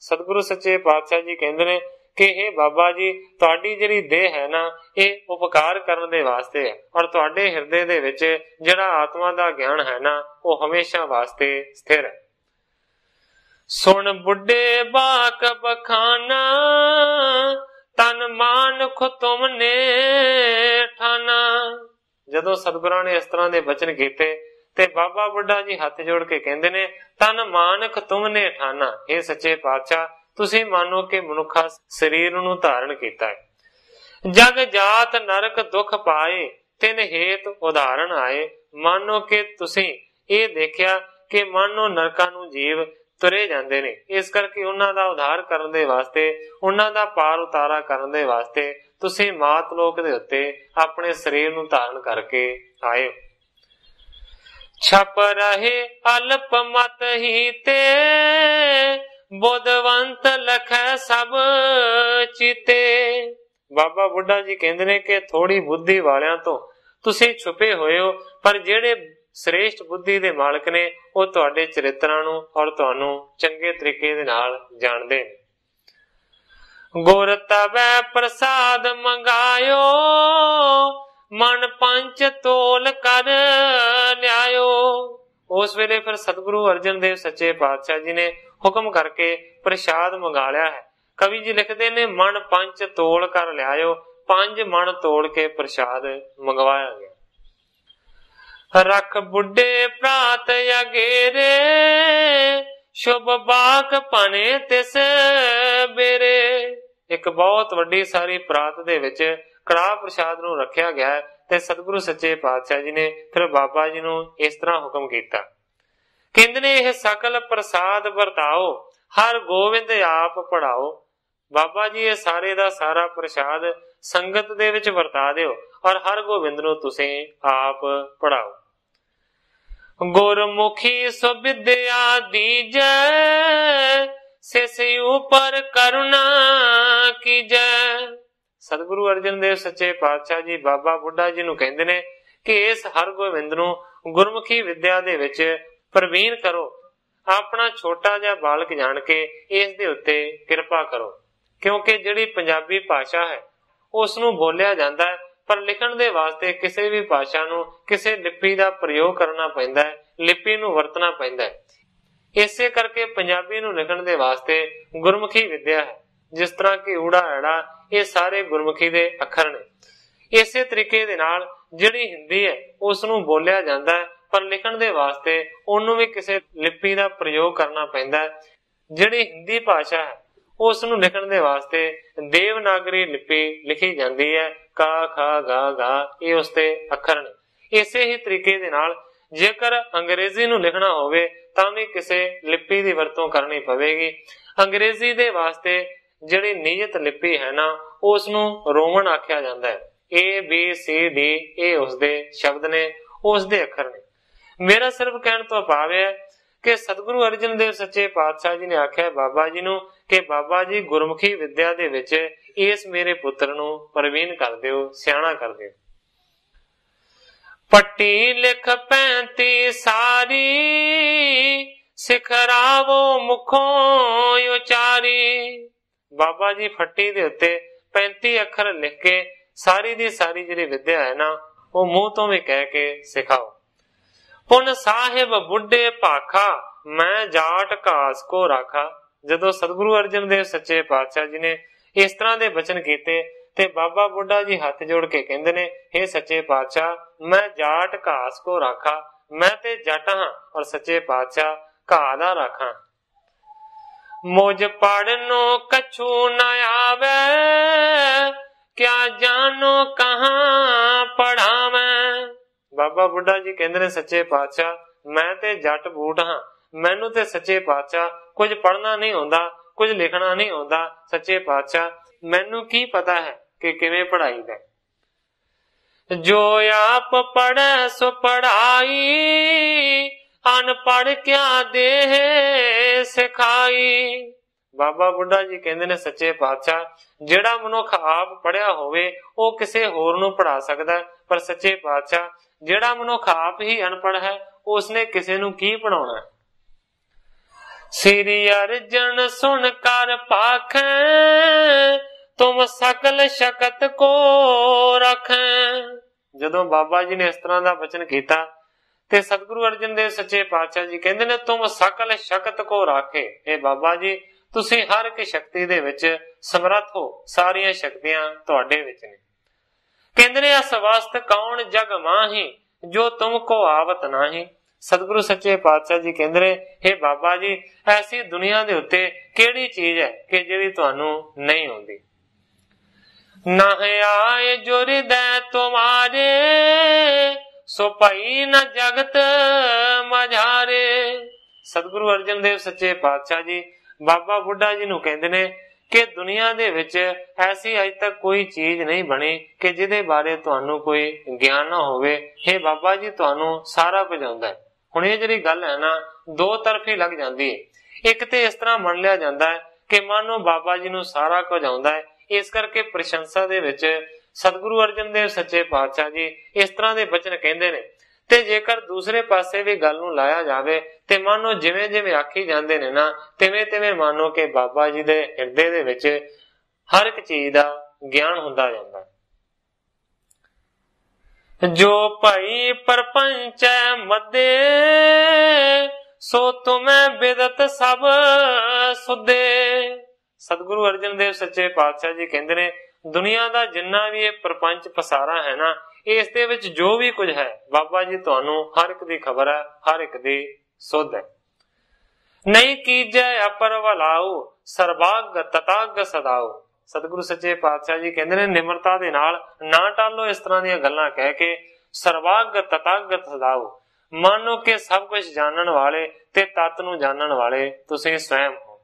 ਸਤਿਗੁਰੂ ਸੱਚੇ ਪਾਤਸ਼ਾਹ ਜੀ ਕਹਿੰਦੇ ਨੇ ਕਿ हे ਬਾਬਾ ਜੀ, ਤੁਹਾਡੀ ਜਿਹੜੀ ਦੇਹ ਹੈ ਨਾ, ਇਹ ਉਪਕਾਰ ਕਰਨ ਦੇ ਵਾਸਤੇ ਹੈ, ਔਰ ਤੁਹਾਡੇ ਹਿਰਦੇ ਦੇ ਵਿੱਚ ਜਿਹੜਾ ਆਤਮਾ ਦਾ ਗਿਆਨ ਹੈ ਨਾ, ਉਹ ਹਮੇਸ਼ਾ ਵਾਸਤੇ ਸਥਿਰ ਹੈ। ਸੁਣ ਬੁੱਢੇ ਬਾਕ ਬਖਾਨਾ, ਤਨ ਮਾਨੁਖ ਤੁਮਨੇ ਠਾਨਾ। ਜਦੋਂ ਸਤਿਗੁਰਾਂ ਨੇ ਇਸ ਤਰ੍ਹਾਂ ਦੇ ਬਚਨ ਕੀਤੇ ਤੇ ਬਾਬਾ ਬੁੱਢਾ ਜੀ ਹੱਥ ਜੋੜ ਕੇ ਕਹਿੰਦੇ ਨੇ, ਤਨ ਮਾਨੁਖ ਤੁਮਨੇ ਠਾਨਾ, ਇਹ ਸੱਚੇ ਪਾਤਸ਼ਾਹ, ਤੁਸੀਂ ਮੰਨੋ ਕਿ ਮਨੁੱਖਾ ਸਰੀਰ ਨੂੰ ਧਾਰਨ ਕੀਤਾ ਹੈ। ਜਗ ਜਾਤ ਨਰਕ ਦੁੱਖ ਪਾਏ, ਤਿਨ ਹੇਤ ਉਦਾਹਰਣ ਆਏ। ਮੰਨੋ ਕਿ ਤੁਸੀਂ ਇਹ ਦੇਖਿਆ ਕਿ ਮੰਨੋ ਨਰਕਾਂ ਨੂੰ ਜੀਵ ਤੁਰੇ ਜਾਂਦੇ ਨੇ, ਇਸ ਕਰਕੇ ਉਹਨਾਂ ਦਾ ਉਧਾਰ ਕਰਨ ਦੇ ਵਾਸਤੇ, ਉਹਨਾਂ ਦਾ ਪਾਰ ਉਤਾਰਾ ਕਰਨ ਦੇ ਵਾਸਤੇ ਤੁਸੀਂ ਮਾਤ ਲੋਕ ਦੇ ਉੱਤੇ ਆਪਣੇ ਸਰੀਰ ਨੂੰ ਧਾਰਨ ਕਰਕੇ ਆਏ। ਛਪ ਰਹੇ ਅਲਪ ਮਤ ਹੀ ਤੇ, ਬੁੱਧਵੰਤ ਲਖੈ ਸਭ ਚੀਤੇ। ਬਾਬਾ ਬੁੱਢਾ ਜੀ ਕਹਿੰਦੇ ਨੇ ਕਿ ਥੋੜੀ ਬੁੱਧੀ ਵਾਲਿਆਂ ਤੋਂ ਤੁਸੀਂ ਛੁਪੇ ਹੋਏ ਹੋ, ਪਰ ਜਿਹੜੇ ਸ੍ਰੇਸ਼ਟ ਬੁੱਧੀ ਦੇ ਮਾਲਕ ਨੇ, ਉਹ ਤੁਹਾਡੇ ਚਰਿੱਤਰਾਂ ਨੂੰ ਔਰ ਤੁਹਾਨੂੰ ਚੰਗੇ ਤਰੀਕੇ ਦੇ ਨਾਲ ਜਾਣਦੇ ਨੇ। ਗੁਰ ਤਬੈ ਪ੍ਰਸਾਦ ਮੰਗਾਇਓ, ਮਨ ਪੰਚ ਤੋਲ ਕਰ ਲਿਆਇਓ। ਉਸ ਵੇਲੇ ਫਿਰ ਸਤਿਗੁਰੂ ਅਰਜਨ ਦੇਵ ਸੱਚੇ ਪਾਤਸ਼ਾਹ ਜੀ ਨੇ ਹੁਕਮ ਕਰਕੇ ਪ੍ਰਸ਼ਾਦ ਮੰਗਾ ਲਿਆ ਹੈ। ਕਵੀ ਜੀ ਲਿਖਦੇ ਨੇ, ਮਨ ਪੰਚ ਤੋਲ ਕਰ ਲਿਆਇਓ, 5 ਮਣ ਤੋਲ ਕੇ ਪ੍ਰਸ਼ਾਦ ਮੰਗਵਾਇਆ ਗਿਆ। ਰਖ ਬੁੱਢੇ ਪ੍ਰਾਤ ਅਗੇਰੇ, ਸ਼ੁਭ ਬਾਕ ਪਨੇ ਤਿਸ ਬੇਰੇ। ਇੱਕ ਬਹੁਤ ਵੱਡੀ ਸਾਰੀ ਪ੍ਰਾਤ ਦੇ ਵਿੱਚ ਕੜਾਹ ਪ੍ਰਸ਼ਾਦ ਨੂੰ ਰੱਖਿਆ ਗਿਆ ਤੇ ਸਤਿਗੁਰੂ ਸੱਚੇ ਪਾਤਸ਼ਾਹ ਜੀ ਨੇ ਫਿਰ ਬਾਬਾ ਜੀ ਨੂੰ ਇਸ ਤਰ੍ਹਾਂ ਹੁਕਮ ਕੀਤਾ, ਕਹਿੰਦੇ ਨੇ, ਇਹ ਸਕਲ ਪ੍ਰਸਾਦ ਵਰਤਾਓ, ਹਰ ਗੋਬਿੰਦ ਆਪ ਪੜਾਓ। ਬਾਬਾ ਜੀ, ਇਹ ਸਾਰੇ ਦਾ ਸਾਰਾ ਪ੍ਰਸ਼ਾਦ ਸੰਗਤ ਦੇ ਵਿੱਚ ਵਰਤਾ ਦਿਓ ਔਰ ਹਰ ਗੋਬਿੰਦ ਨੂੰ ਤੁਸੀਂ ਆਪ ਪੜਾਓ। ਗੁਰਮੁਖੀ ਸੁਵਿਦਿਆ ਦੀਜੈ, ਸਿਸ ਉਪਰ ਕਰੁਣਾ ਕੀਜੈ। ਸਤਿਗੁਰੂ ਅਰਜਨ ਦੇਵ ਸੱਚੇ ਪਾਤਸ਼ਾਹ ਜੀ ਬਾਬਾ ਬੁੱਢਾ ਜੀ ਨੂੰ ਕਹਿੰਦੇ ਨੇ ਕਿ ਇਸ ਹਰ ਗੋਬਿੰਦ ਨੂੰ ਗੁਰਮੁਖੀ ਵਿਦਿਆ ਦੇ ਵਿੱਚ ਪ੍ਰਵੀਨ ਕਰੋ, ਆਪਣਾ ਛੋਟਾ ਜਿਹਾ ਬਾਲਕ ਜਾਣ ਕੇ ਇਸ ਦੇ ਉੱਤੇ ਕਿਰਪਾ ਕਰੋ। ਕਿਉਂਕਿ ਜਿਹੜੀ ਪੰਜਾਬੀ ਭਾਸ਼ਾ ਹੈ ਉਸ ਨੂੰ ਬੋਲਿਆ ਜਾਂਦਾ ਹੈ, ਪਰ ਲਿਖਣ ਦੇ ਵਾਸਤੇ ਕਿਸੇ ਵੀ ਭਾਸ਼ਾ ਨੂੰ ਕਿਸੇ ਲਿਪੀ ਦਾ ਪ੍ਰਯੋਗ ਕਰਨਾ ਪੈਂਦਾ ਹੈ, ਲਿਪੀ ਨੂੰ ਵਰਤਣਾ ਪੈਂਦਾ ਹੈ। ਇਸੇ ਕਰਕੇ ਪੰਜਾਬੀ ਨੂੰ ਲਿਖਣ ਦੇ ਵਾਸਤੇ ਗੁਰਮੁਖੀ ਵਿਦਿਆ ਹੈ। ਜਿਸ ਤਰ੍ਹਾਂ ਕਿ ਊੜਾ ਐੜਾ, ਇਹ ਸਾਰੇ ਗੁਰਮੁਖੀ ਦੇ ਅੱਖਰ ਨੇ। ਇਸੇ ਤਰੀਕੇ ਦੇ ਨਾਲ ਜਿਹੜੀ ਹਿੰਦੀ ਹੈ ਉਸ ਨੂੰ ਬੋਲਿਆ ਜਾਂਦਾ ਹੈ, ਪਰ ਲਿਖਣ ਦੇ ਵਾਸਤੇ ਉਹਨੂੰ ਵੀ ਕਿਸੇ ਲਿਪੀ ਦਾ ਪ੍ਰਯੋਗ ਕਰਨਾ ਪੈਂਦਾ ਹੈ। ਜਿਹੜੀ ਹਿੰਦੀ ਭਾਸ਼ਾ ਹੈ ਉਸ ਨੂੰ ਲਿਖਣ ਦੇ ਵਾਸਤੇ ਦੇਵਨਾਗਰੀ ਲਿਪੀ ਲਿਖੀ ਜਾਂਦੀ ਹੈ, ਕਾ ਖਾ ਗਾ ਗਾ, ਇਹ ਉਸ ਦੇ ਅੱਖਰ ਨੇ। ਇਸੇ ਹੀ ਤਰੀਕੇ ਦੇ ਨਾਲ ਜੇਕਰ ਅੰਗਰੇਜ਼ੀ ਨੂੰ ਲਿਖਣਾ ਹੋਵੇ ਤਾਂ ਵੀ ਕਿਸੇ ਲਿਪੀ ਦੀ ਵਰਤੋਂ ਕਰਨੀ ਪਵੇਗੀ। ਅੰਗਰੇਜ਼ੀ ਦੇ ਵਾਸਤੇ ਜਿਹੜੀ ਨਿਯਤ ਲਿਪੀ ਹੈ ਨਾ, ਉਸ ਨੂੰ ਰੋਮਨ ਆਖਿਆ ਜਾਂਦਾ ਹੈ। ABCD ਇਹ ਉਸਦੇ ਸ਼ਬਦ ਨੇ, ਉਸਦੇ ਅੱਖਰ ਨੇ। ਮੇਰਾ ਸਿਰਫ ਕਹਿਣ ਤੋਂ ਭਾਵ ਹੈ ਕਿ ਸਤਿਗੁਰੂ ਅਰਜਨ ਦੇਵ ਸੱਚੇ ਪਾਤਸ਼ਾਹ ਜੀ ਨੇ ਆਖਿਆ ਬਾਬਾ ਜੀ ਨੂੰ ਕਿ ਬਾਬਾ ਜੀ, ਗੁਰਮੁਖੀ ਵਿਦਿਆ ਦੇ ਵਿੱਚ ਇਸ ਮੇਰੇ ਪੁੱਤਰ ਨੂੰ ਪ੍ਰਵੀਨ ਕਰ ਦਿਓ, ਸਿਆਣਾ ਕਰ ਦਿਓ। ਪੱਟੀ ਲਿਖ 35 ਸਾਰੀ, ਸਿਖਰਾਵੋ ਮੁਖੋਂ ਉਚਾਰੀ। ਬਾਬਾ ਜੀ ਫੱਟੀ ਦੇ ਉੱਤੇ 35 ਅੱਖਰ ਲਿਖ ਕੇ ਸਾਰੀ ਦੀ ਸਾਰੀ ਜਿਹੜੀ ਵਿਦਿਆ ਹੈ ਨਾ, ਉਹ ਮੂੰਹ ਤੋਂ ਵੀ ਕਹਿ ਕੇ ਸਿਖਾਓ। ਪੁਨ ਸਾਹਿਬ ਬੁੱਢੇ ਭਾਖਾ, ਮੈਂ ਜਾਟ ਘਾਸ ਕੋ ਰਾਖਾ। ਜਦੋਂ ਸਤਿਗੁਰੂ ਅਰਜਨ ਦੇਵ ਸੱਚੇ ਪਾਤਸ਼ਾਹ ਜੀ ਨੇ ਇਸ ਤਰ੍ਹਾਂ ਦੇ ਬਚਨ ਕੀਤੇ ਤੇ ਬਾਬਾ ਬੁੱਢਾ ਜੀ ਹੱਥ ਜੋੜ ਕੇ ਕਹਿੰਦੇ ਨੇ, हे ਸੱਚੇ ਪਾਤਸ਼ਾਹ, ਮੈਂ ਜਾਟ ਘਾਸ ਕੋ ਰਾਖਾ, ਮੈਂ ਤੇ ਜੱਟ ਹਾਂ ਔਰ ਸੱਚੇ ਪਾਤਸ਼ਾਹ ਘਾਹ ਦਾ ਰਾਖਾ। ਮੁਝ ਪੜਨੋ ਕਛੂ ਨਾ ਆਵੇ, ਕਿਆ ਜਾਨੋ ਕਹਾਂ ਪੜਾਵੇਂ। ਬਾਬਾ ਬੁੱਢਾ ਜੀ ਕਹਿੰਦੇ ਨੇ, ਸੱਚੇ ਪਾਤਸ਼ਾਹ, ਮੈਂ ਤੇ ਜੱਟ ਬੂਟ ਹਾਂ, ਮੈਨੂੰ ਤੇ ਸੱਚੇ ਪਾਤਸ਼ਾਹ ਕੁਝ ਪੜਨਾ ਨਹੀਂ ਆਉਂਦਾ, ਕੁਝ ਲਿਖਣਾ ਨਹੀਂ ਆਉਂਦਾ। ਸੱਚੇ ਪਾਤਸ਼ਾਹ, ਮੈਨੂੰ ਕੀ ਪਤਾ ਹੈ ਕਿ ਕਿਵੇਂ ਪੜਾਈਦਾ। जो आप पढ़े सो पढ़ाई, अनपढ़ क्या देह सिखाई। बाबा बुੱਢਾ जी कहते ने सच्चे पातशाह, ਜਿਹੜਾ ਮਨੁੱਖ ਆਪ ਪੜਿਆ ਹੋਵੇ ਉਹ ਕਿਸੇ ਹੋਰ ਨੂੰ ਪੜਾ ਸਕਦਾ, ਪਰ ਸੱਚੇ ਪਾਤਸ਼ਾਹ ਜਿਹੜਾ ਮਨੁੱਖ ਆਪ ਹੀ ਅਨਪੜ੍ਹ ਹੈ ਉਸਨੇ ਕਿਸੇ ਨੂੰ ਕੀ ਪੜਾਉਣਾ। श्री अर्जन सुन कर पाखें, तुम सकल शकत को रखें। ਜਦੋਂ ਬਾਬਾ ਜੀ ਨੇ ਇਸ ਤਰ੍ਹਾਂ ਦਾ ਬਚਨ ਕੀਤਾ ਤੇ ਸਤਿਗੁਰੂ ਅਰਜਨ ਦੇਵ ਸੱਚੇ ਪਾਤਸ਼ਾਹ ਜੀ ਕਹਿੰਦੇ ਨੇ ਤੁਮ ਸਕਲ ਸ਼ਕਤ ਕੋ ਰਾਖੇ। ਇਹ ਬਾਬਾ ਜੀ ਤੁਸੀਂ ਹਰ ਇੱਕ ਸ਼ਕਤੀ ਦੇ ਵਿੱਚ ਸਮਰੱਥ ਹੋ, ਸਾਰੀਆਂ ਸ਼ਕਤੀਆਂ ਤੁਹਾਡੇ ਵਿੱਚ ਨੇ। ਕਹਿੰਦੇ ਨੇ ਅਸ ਵਸਤ ਕੌਣ ਜਗ ਮਾਹੀ, ਜੋ ਤੁਮ ਕੋ ਆਵਤ ਨਾਹੀ। ਸਤਿਗੁਰੂ ਸੱਚੇ ਪਾਤਸ਼ਾਹ ਜੀ ਕਹਿੰਦੇ ਨੇ हे ਬਾਬਾ ਜੀ, ਐਸੀ ਦੁਨੀਆ ਦੇ ਉੱਤੇ ਕਿਹੜੀ ਚੀਜ਼ ਹੈ ਕਿ ਜਿਹੜੀ ਤੁਹਾਨੂੰ ਨਹੀਂ ਆਉਂਦੀ। ਨਾ ਆਏ ਜੋ ਹਿਰਦੈ ਤੁਮਾਰੇ, ਸੋ ਭਈ ਨ ਜਗਤ ਮਝਾਰੇ। ਸਤਿਗੁਰੂ ਅਰਜਨ ਦੇਵ ਸੱਚੇ ਪਾਤਸ਼ਾਹ ਜੀ ਬਾਬਾ ਬੁੱਢਾ ਜੀ ਨੂੰ ਕਹਿੰਦੇ ਨੇ ਕਿ ਦੁਨੀਆ ਦੇ ਵਿੱਚ ਐਸੀ ਅਜ ਤੱਕ ਕੋਈ ਚੀਜ਼ ਨਹੀਂ ਬਣੀ ਕਿ ਜਿਹਦੇ ਬਾਰੇ ਤੁਹਾਨੂੰ ਕੋਈ ਗਿਆਨ ਨਾ ਹੋਵੇ। हे ਬਾਬਾ ਜੀ, ਤੁਹਾਨੂੰ ਸਾਰਾ ਕੁਝ ਆਉਂਦਾ ਹੈ। ਹੁਣ ਇਹ ਜਿਹੜੀ ਗੱਲ ਹੈ ਨਾ, ਦੋ ਤਰਫੀ ਲੱਗ ਜਾਂਦੀ ਹੈ। ਇੱਕ ਤੇ ਇਸ ਤਰ੍ਹਾਂ ਮੰਨ ਲਿਆ ਜਾਂਦਾ ਹੈ ਕਿ ਮਾਨੋ ਬਾਬਾ ਜੀ ਨੂੰ ਸਾਰਾ ਕੁਝ ਆਉਂਦਾ ਹੈ, ਇਸ ਕਰਕੇ ਪ੍ਰਸ਼ੰਸਾ ਦੇ ਵਿੱਚ ਸਤਿਗੁਰੂ ਅਰਜਨ ਦੇਵ ਸੱਚੇ ਪਾਤਸ਼ਾਹ ਜੀ ਇਸ ਤਰ੍ਹਾਂ ਦੇ ਬਚਨ ਕਹਿੰਦੇ ਨੇ। ਤੇ ਜੇਕਰ ਦੂਸਰੇ ਪਾਸੇ ਵੀ ਗੱਲ ਨੂੰ ਲਾਇਆ ਜਾਵੇ ਤੇ ਮਾਨੋ ਜਿਵੇਂ ਜਿਵੇਂ ਆਖੀ ਜਾਂਦੇ ਨੇ ਨਾ, ਤਿਵੇਂ ਤਿਵੇਂ ਮਾਨੋ ਕਿ ਬਾਬਾ ਜੀ ਦੇ ਹਿਰਦੇ ਦੇ ਵਿੱਚ ਹਰ ਇੱਕ ਚੀਜ਼ ਦਾ ਗਿਆਨ ਹੁੰਦਾ ਜਾਂਦਾ। ਜੋ ਭਾਈ ਪਰਪੰਚ ਮੱਦੇ, ਸੋ ਤੁਮੈ ਬਿਦਤ ਸਭ ਸੁਦੇ। ਸਤਿਗੁਰੂ ਅਰਜਨ ਦੇਵ ਸੱਚੇ ਪਾਤਸ਼ਾਹ ਜੀ ਕਹਿੰਦੇ ਨੇ ਦੁਨੀਆ ਦਾ ਜਿੰਨਾ ਵੀ ਇਹ ਪ੍ਰਪੰਚ ਪਸਾਰਾ ਹੈ ਨਾ, ਇਸ ਦੇ ਵਿੱਚ ਜੋ ਵੀ ਕੁਝ ਹੈ ਬਾਬਾ ਜੀ ਤੁਹਾਨੂੰ ਹਰ ਇੱਕ ਦੀ ਖਬਰ ਹੈ, ਹਰ ਇੱਕ ਦੀ ਸੁਧ ਹੈ। ਨਹੀਂ ਕੀਜੈ ਅਪਰ ਵਲਾਉ, ਸਰਬਾਗ ਤਤਾਗ ਸਦਾਉ। ਸਤਿਗੁਰੂ ਸੱਚੇ ਪਾਤਸ਼ਾਹ ਜੀ ਕਹਿੰਦੇ ਨੇ ਨਿਮਰਤਾ ਦੇ ਨਾਲ ਨਾ ਟਾਲੋ ਇਸ ਤਰ੍ਹਾਂ ਦੀਆਂ ਗੱਲਾਂ ਕਹਿ ਕੇ, ਸਰਬਾਗ ਤਤਾਗ ਸਦਾਉ। ਮਾਨੋ ਕਿ ਸਭ ਕੁਝ ਜਾਣਨ ਵਾਲੇ ਤੇ ਤਤ ਨੂੰ ਜਾਣਨ ਵਾਲੇ ਤੁਸੀਂ ਸਵੈਮ ਹੋ।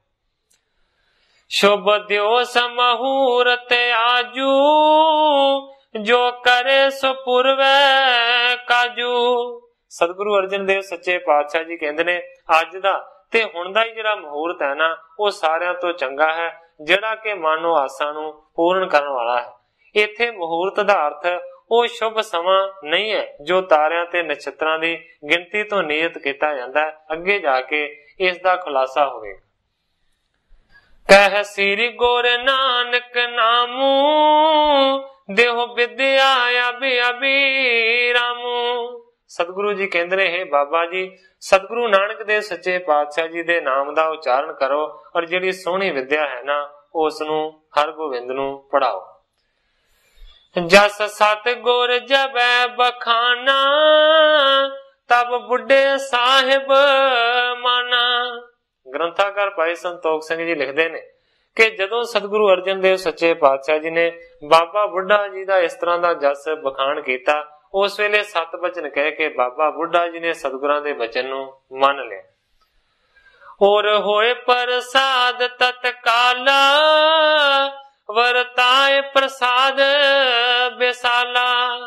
ਸ਼ੁਭ ਦਿਓ ਸਮਹੂਰਤ ਆਜੂ, ਜੋ ਕਰੇ ਸੋ ਪੁਰਵੈ ਕਾਜੂ। ਸਤਿਗੁਰੂ ਅਰਜਨ ਦੇਵ ਸੱਚੇ ਪਾਤਸ਼ਾਹ ਜੀ ਕਹਿੰਦੇ ਨੇ ਅੱਜ ਦਾ ਤੇ ਹੁਣ ਦਾ ਹੀ ਜਿਹੜਾ ਮੁਹੂਰਤ ਹੈ ਨਾ, ਉਹ ਸਾਰਿਆਂ ਤੋਂ ਚੰਗਾ ਹੈ, ਜਿਹੜਾ ਕਿ ਮਾਨੋ ਆਸਾਂ ਨੂੰ ਪੂਰਨ ਕਰਨ ਵਾਲਾ ਹੈ। ਇੱਥੇ ਮੁਹੂਰਤ ਦਾ ਅਰਥ ਉਹ ਸ਼ੁਭ ਸਮਾਂ ਨਹੀਂ ਹੈ ਜੋ ਤਾਰਿਆਂ ਤੇ ਨਛੱਤਰਾਂ ਦੀ ਗਿਣਤੀ ਤੋਂ ਨਿਯਤ ਕੀਤਾ ਜਾਂਦਾ ਹੈ। ਅੱਗੇ ਜਾ ਕੇ ਇਸ ਦਾ ਖੁਲਾਸਾ ਹੋਵੇਗਾ। ਕਹਿ ਸ੍ਰੀ ਗੁਰ ਨਾਨਕ ਨਾਮੂ, ਦੇਹੋ ਵਿਦਿਆ ਅਭਿ ਅਭਿਰਾਮੂ। ਸਤਿਗੁਰੂ ਜੀ ਕਹਿੰਦੇ ਨੇ हे ਬਾਬਾ ਜੀ, ਸਤਿਗੁਰੂ ਨਾਨਕ ਦੇਵ ਸੱਚੇ ਪਾਤਸ਼ਾਹ ਜੀ ਦੇ ਨਾਮ ਦਾ ਉਚਾਰਨ ਕਰੋ ਔਰ ਜਿਹੜੀ ਸੋਹਣੀ ਵਿਦਿਆ ਹੈ ਨਾ, ਉਸ ਨੂੰ ਹਰਗੋਬਿੰਦ ਨੂੰ ਪੜਾਓ। ਜਸ ਸਤਿਗੁਰ ਜਬੈ ਬਖਾਨਾ, ਤਬ ਬੁੱਢੇ ਸਾਹਿਬ ਮਾਨਾ। ਗ੍ਰੰਥਾਕਾਰ ਭਾਈ ਸੰਤੋਖ ਸਿੰਘ ਜੀ ਲਿਖਦੇ ਨੇ ਕਿ ਜਦੋਂ ਸਤਿਗੁਰੂ ਅਰਜਨ ਦੇਵ ਸੱਚੇ ਪਾਤਸ਼ਾਹ ਜੀ ਨੇ ਬਾਬਾ ਬੁੱਢਾ ਜੀ ਦਾ ਇਸ ਤਰ੍ਹਾਂ ਦਾ ਜਸ ਬਖਾਨ ਕੀਤਾ, ਉਸ ਵੇਲੇ 7 ਬਚਨ ਕਹਿ ਕੇ ਬਾਬਾ ਬੁੱਢਾ ਜੀ ਨੇ ਸਤਿਗੁਰਾਂ ਦੇ ਬਚਨ ਨੂੰ ਮੰਨ ਲਿਆ। ਔਰ ਹੋਏ ਪ੍ਰਸਾਦ ਤਤਕਾਲਾ, ਵਰਤਾਏ ਪ੍ਰਸਾਦ ਬਿਸਾਲਾ।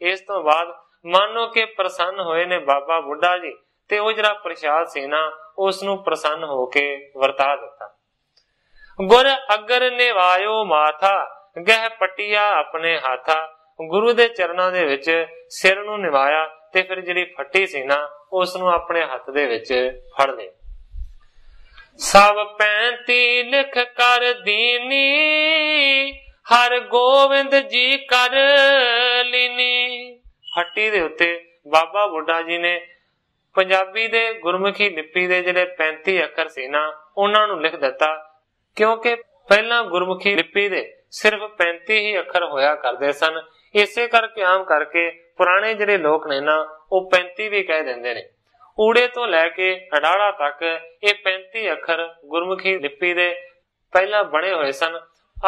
ਇਸ ਤੋਂ ਬਾਅਦ ਮਾਨੋ ਕਿ ਪ੍ਰਸੰਨ ਹੋਏ ਨੇ ਬਾਬਾ ਬੁੱਢਾ ਜੀ, ਤੇ ਉਹ ਜਿਹੜਾ ਪ੍ਰਸ਼ਾਦ ਸੀ ਨਾ, ਉਸ ਨੂੰ ਪ੍ਰਸੰਨ ਹੋ ਕੇ ਵਰਤਾ ਦਿੱਤਾ। ਗੁਰ ਅਗਰ ਨਿਵਾਇਓ ਮਾਥਾ, ਗਹਿ ਪਟਿਆ ਆਪਣੇ ਹਾਥਾ। ਗੁਰੂ ਦੇ ਚਰਨਾਂ ਦੇ ਵਿੱਚ ਸਿਰ ਨੂੰ ਨਿਵਾਇਆ ਤੇ ਫਿਰ ਜਿਹੜੀ ਫੱਟੀ ਸੀ ਨਾ, ਉਸ ਨੂੰ ਆਪਣੇ ਹੱਥ ਦੇ ਵਿੱਚ ਫੜ ਲਿਆ। ਸਭ 35 ਲਿਖ ਕਰ ਦੀਨੀ, ਹਰ ਗੋਬਿੰਦ ਜੀ ਕਰ ਲੀਨੀ। ਫੱਟੀ ਦੇ ਉੱਤੇ ਬਾਬਾ ਬੁੱਢਾ ਜੀ ਨੇ ਪੰਜਾਬੀ ਦੇ ਗੁਰਮੁਖੀ ਲਿਪੀ ਦੇ ਜਿਹੜੇ 35 ਅੱਖਰ ਸੀ ਨਾ, ਉਹਨਾਂ ਨੂੰ ਲਿਖ ਦਿੱਤਾ, ਕਿਉਂਕਿ ਪਹਿਲਾਂ ਗੁਰਮੁਖੀ ਲਿਪੀ ਦੇ ਸਿਰਫ 35 ਹੀ ਅੱਖਰ ਹੋਇਆ ਕਰਦੇ ਸਨ। ਇਸੇ ਕਰਕੇ ਆਮ ਕਰਕੇ ਪੁਰਾਣੇ ਜਿਹੜੇ ਲੋਕ ਨੇ ਨਾ, ਉਹ 35 ਵੀ ਕਹਿ ਦਿੰਦੇ ਨੇ। ਊੜੇ ਤੋਂ ਲੈ ਕੇ ਅਡਾੜਾ ਤੱਕ ਇਹ 35 ਅੱਖਰ ਗੁਰਮੁਖੀ ਲਿਪੀ ਦੇ ਪਹਿਲਾਂ ਬਣੇ ਹੋਏ ਸਨ।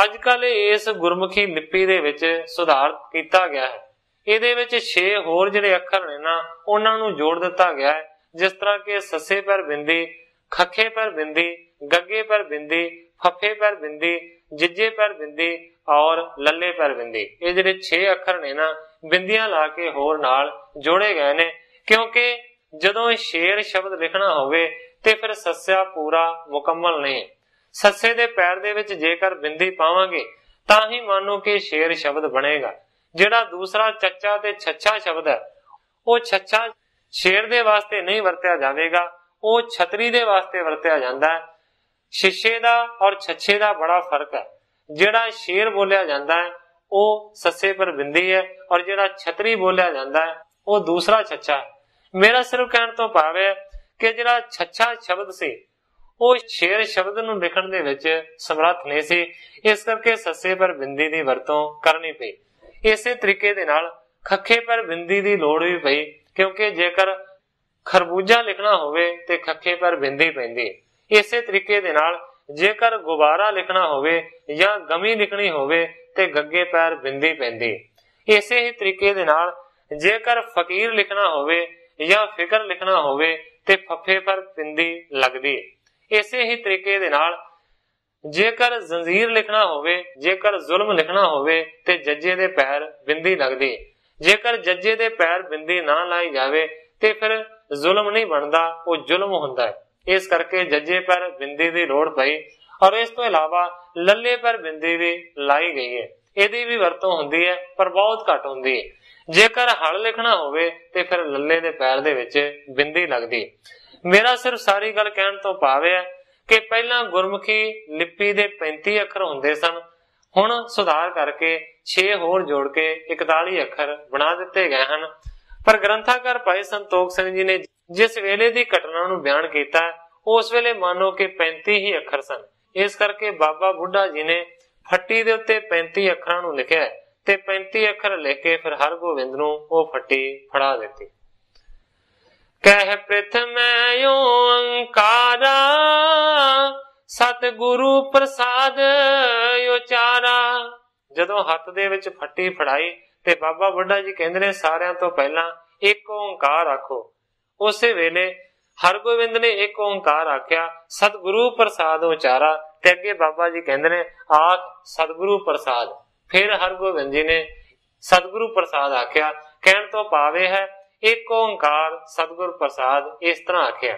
ਅੱਜ ਕੱਲ ਇਸ ਗੁਰਮੁਖੀ ਲਿਪੀ ਦੇ ਵਿੱਚ ਸੁਧਾਰ ਕੀਤਾ ਗਿਆ ਹੈ। ਇਹਦੇ ਵਿੱਚ 6 ਹੋਰ ਜਿਹੜੇ ਅੱਖਰ ਨੇ ਨਾ, ਉਹਨਾਂ ਨੂੰ ਜੋੜ ਦਿੱਤਾ ਗਿਆ ਹੈ। ਜਿਸ ਤਰ੍ਹਾਂ ਕਿ ਸੱਸੇ ਪਰ ਬਿੰਦੀ, ਖੱਖੇ ਪਰ ਬਿੰਦੀ, ਗੱਗੇ ਪਰ ਬਿੰਦੀ, ਫੱਫੇ ਪਰ ਬਿੰਦੀ, ਜਿੱਜੇ ਪਰ ਬਿੰਦੀ ਔਰ ਲੱਲੇ ਪਰ ਬਿੰਦੀ। ਇਹ ਜਿਹੜੇ 6 ਅੱਖਰ ਨੇ ਨਾ, ਬਿੰਦੀਆਂ ਲਾ ਕੇ ਹੋਰ ਨਾਲ ਜੋੜੇ ਗਏ ਨੇ, ਕਿਉਂਕਿ ਜਦੋਂ ਸ਼ੇਰ ਸ਼ਬਦ ਲਿਖਣਾ ਹੋਵੇ ਤੇ ਫਿਰ ਸੱਸਿਆ ਪੂਰਾ ਮੁਕੰਮਲ ਨਹੀਂ। ਸੱਸੇ ਦੇ ਪੈਰ ਦੇ ਵਿੱਚ ਜੇਕਰ ਬਿੰਦੀ ਪਾਵਾਂਗੇ ਤਾਂ ਹੀ ਮੰਨੋ ਕਿ ਸ਼ੇਰ ਸ਼ਬਦ ਬਣੇਗਾ। ਜਿਹੜਾ ਦੂਸਰਾ ਚੱਚਾ ਤੇ ਛੱਛਾ ਸ਼ਬਦ ਹੈ, ਉਹ ਛੱਛਾ ਸ਼ੇਰ ਦੇ ਵਾਸਤੇ ਨਹੀਂ ਵਰਤਿਆ ਜਾਵੇਗਾ, ਉਹ ਛਤਰੀ ਦੇ ਵਾਸਤੇ ਵਰਤਿਆ ਜਾਂਦਾ ਹੈ। ਸ਼ਿਸ਼ੇ ਦਾ ਔਰ ਛੱਛੇ ਦਾ ਬੜਾ ਫਰਕ ਹੈ। ਜਿਹੜਾ ਸ਼ੇਰ ਬੋਲਿਆ ਜਾਂਦਾ ਹੈ ਉਹ ਸੱਸੇ ਪਰ ਬਿੰਦੀ ਹੈ, ਔਰ ਜਿਹੜਾ ਛਤਰੀ ਬੋਲਿਆ ਜਾਂਦਾ ਹੈ ਉਹ ਦੂਸਰਾ ਛੱਛਾ ਹੈ। ਮੇਰਾ ਸਿਰਫ ਕਹਿਣ ਤੋਂ ਭਾਵ ਹੈ ਕਿ ਜਿਹੜਾ ਛੱਛਾ ਸ਼ਬਦ ਸੀ ਉਹ ਸ਼ੇਰ ਸ਼ਬਦ ਨੂੰ ਲਿਖਣ ਦੇ ਵਿੱਚ ਸਮਰੱਥ ਨਹੀਂ ਸੀ, ਇਸ ਕਰਕੇ ਸੱਸੇ ਪਰ ਬਿੰਦੀ ਦੀ ਵਰਤੋਂ ਕਰਨੀ ਪਈ। ਇਸੇ ਤਰੀਕੇ ਦੇ ਨਾਲ ਖੱਖੇ ਪਰ ਬਿੰਦੀ ਦੀ ਲੋੜ ਵੀ ਪਈ, ਕਿਉਂਕਿ ਜੇਕਰ ਖਰਬੂਜਾ ਲਿਖਣਾ ਹੋਵੇ ਤੇ ਖੱਖੇ ਪਰ ਬਿੰਦੀ ਪੈਂਦੀ। ਇਸੇ ਤਰੀਕੇ ਦੇ ਨਾਲ ਜੇਕਰ ਗੁਬਾਰਾ ਲਿਖਣਾ ਹੋਵੇ ਜਾਂ ਗਮੀ ਲਿਖਣੀ ਹੋਵੇ ਤੇ ਗੱਗੇ ਪੈਰ ਬਿੰਦੀ ਪੈਂਦੀ। ਇਸੇ ਹੀ ਤਰੀਕੇ ਦੇ ਨਾਲ ਜੇਕਰ ਫਕੀਰ ਲਿਖਣਾ ਹੋਵੇ ਜਾਂ ਫਿਕਰ ਲਿਖਣਾ ਹੋਵੇ ਤੇ ਫੱਫੇ ਪਰ ਬਿੰਦੀ ਲੱਗਦੀ। ਇਸੇ ਹੀ ਤਰੀਕੇ ਦੇ ਨਾਲ ਜੇਕਰ ਜ਼ੰਜੀਰ ਲਿਖਣਾ ਹੋਵੇ, ਜੇਕਰ ਜ਼ੁਲਮ ਲਿਖਣਾ ਹੋਵੇ ਤੇ ਜੱਜੇ ਦੇ ਪੈਰ ਬਿੰਦੀ ਲੱਗਦੀ। ਜੇਕਰ ਜੱਜੇ ਦੇ ਪੈਰ ਬਿੰਦੀ ਨਾ ਲਾਈ ਜਾਵੇ ਤੇ ਫਿਰ ਜ਼ੁਲਮ ਨਹੀਂ ਬਣਦਾ, ਉਹ ਜ਼ੁਲਮ ਹੁੰਦਾ ਹੈ। ਇਸ ਕਰਕੇ ਜੱਜੇ ਪਰ ਬਿੰਦੀ ਦੀ ਲੋੜ ਪਈ, ਔਰ ਇਸ ਤੋਂ ਇਲਾਵਾ ਲੱਲੇ ਪਰ ਬਿੰਦੀ ਵੀ ਲਾਈ ਗਈ ਹੈ। ਇਹਦੀ ਵੀ ਵਰਤੋਂ ਹੁੰਦੀ ਹੈ ਪਰ ਬਹੁਤ ਘੱਟ ਹੁੰਦੀ ਹੈ। ਜੇਕਰ ਹਲ ਲਿਖਣਾ ਹੋਵੇ ਤੇ ਫਿਰ ਲੱਲੇ ਦੇ ਪੈਰ ਦੇ ਵਿੱਚ ਬਿੰਦੀ ਲੱਗਦੀ। ਮੇਰਾ ਸਿਰਫ ਸਾਰੀ ਗੱਲ ਕਹਿਣ ਤੋਂ ਭਾਵ ਹੈ ਕਿ ਪਹਿਲਾਂ ਗੁਰਮੁਖੀ ਲਿਪੀ ਦੇ 35 ਅੱਖਰ ਹੁੰਦੇ ਸਨ, ਹੁਣ ਸੁਧਾਰ ਕਰਕੇ 6 ਹੋਰ ਜੋੜ ਕੇ 41 ਅੱਖਰ ਬਣਾ ਦਿੱਤੇ ਗਏ ਹਨ। ਪਰ ਗ੍ਰੰਥਾਕਾਰ ਭਾਈ ਸੰਤੋਖ ਸਿੰਘ ਜੀ ਨੇ ਜਿਸ ਵੇਲੇ ਦੀ ਘਟਨਾ ਨੂੰ ਬਿਆਨ ਕੀਤਾ ਉਸ ਵੇਲੇ ਮੰਨੋ ਕਿ 35 ਹੀ ਅੱਖਰ ਸਨ। ਇਸ ਕਰਕੇ ਬਾਬਾ ਬੁੱਢਾ ਜੀ ਨੇ ਫੱਟੀ ਦੇ ਉੱਤੇ 35 ਅੱਖਰਾਂ ਨੂੰ ਲਿਖਿਆ ਤੇ 35 ਅੱਖਰ ਲਿਖ ਕੇ ਫਿਰ ਹਰਗੋਬਿੰਦ ਨੂੰ ਉਹ ਫੱਟੀ ਫੜਾ ਦਿੱਤੀ। ਕਹਿ ਪ੍ਰਥਮੈ ਓੰਕਾਰਾ ਸਤਿਗੁਰੂ ਪ੍ਰਸਾਦ ਉਚਾਰਾ। ਜਦੋਂ ਹੱਥ ਦੇ ਵਿੱਚ ਫੱਟੀ ਫੜਾਈ ਤੇ ਬਾਬਾ ਬੁੱਢਾ ਜੀ ਕਹਿੰਦੇ ਨੇ ਸਾਰਿਆਂ ਤੋਂ ਪਹਿਲਾਂ ਇੱਕ ਓੰਕਾਰ ਆਖੋ। ਉਸੇ ਵੇਲੇ ਹਰਗੋਬਿੰਦ ਨੇ ਇੱਕ ਓੰਕਾਰ ਆਖਿਆ, ਸਤਿਗੁਰੂ ਪ੍ਰਸਾਦ ਉਚਾਰਾ, ਤੇ ਅੱਗੇ ਬਾਬਾ ਜੀ ਕਹਿੰਦੇ ਨੇ ਆਖ ਸਤਿਗੁਰੂ ਪ੍ਰਸਾਦ। ਫਿਰ ਹਰਗੋਬਿੰਦ ਜੀ ਨੇ ਸਤਿਗੁਰੂ ਪ੍ਰਸਾਦ ਆਖਿਆ। ਕਹਿਣ ਤੋਂ ਭਾਵ ਹੈ ਇੱਕ ਓੰਕਾਰ ਸਤਿਗੁਰ ਪ੍ਰਸਾਦ ਇਸ ਤਰ੍ਹਾਂ ਆਖਿਆ,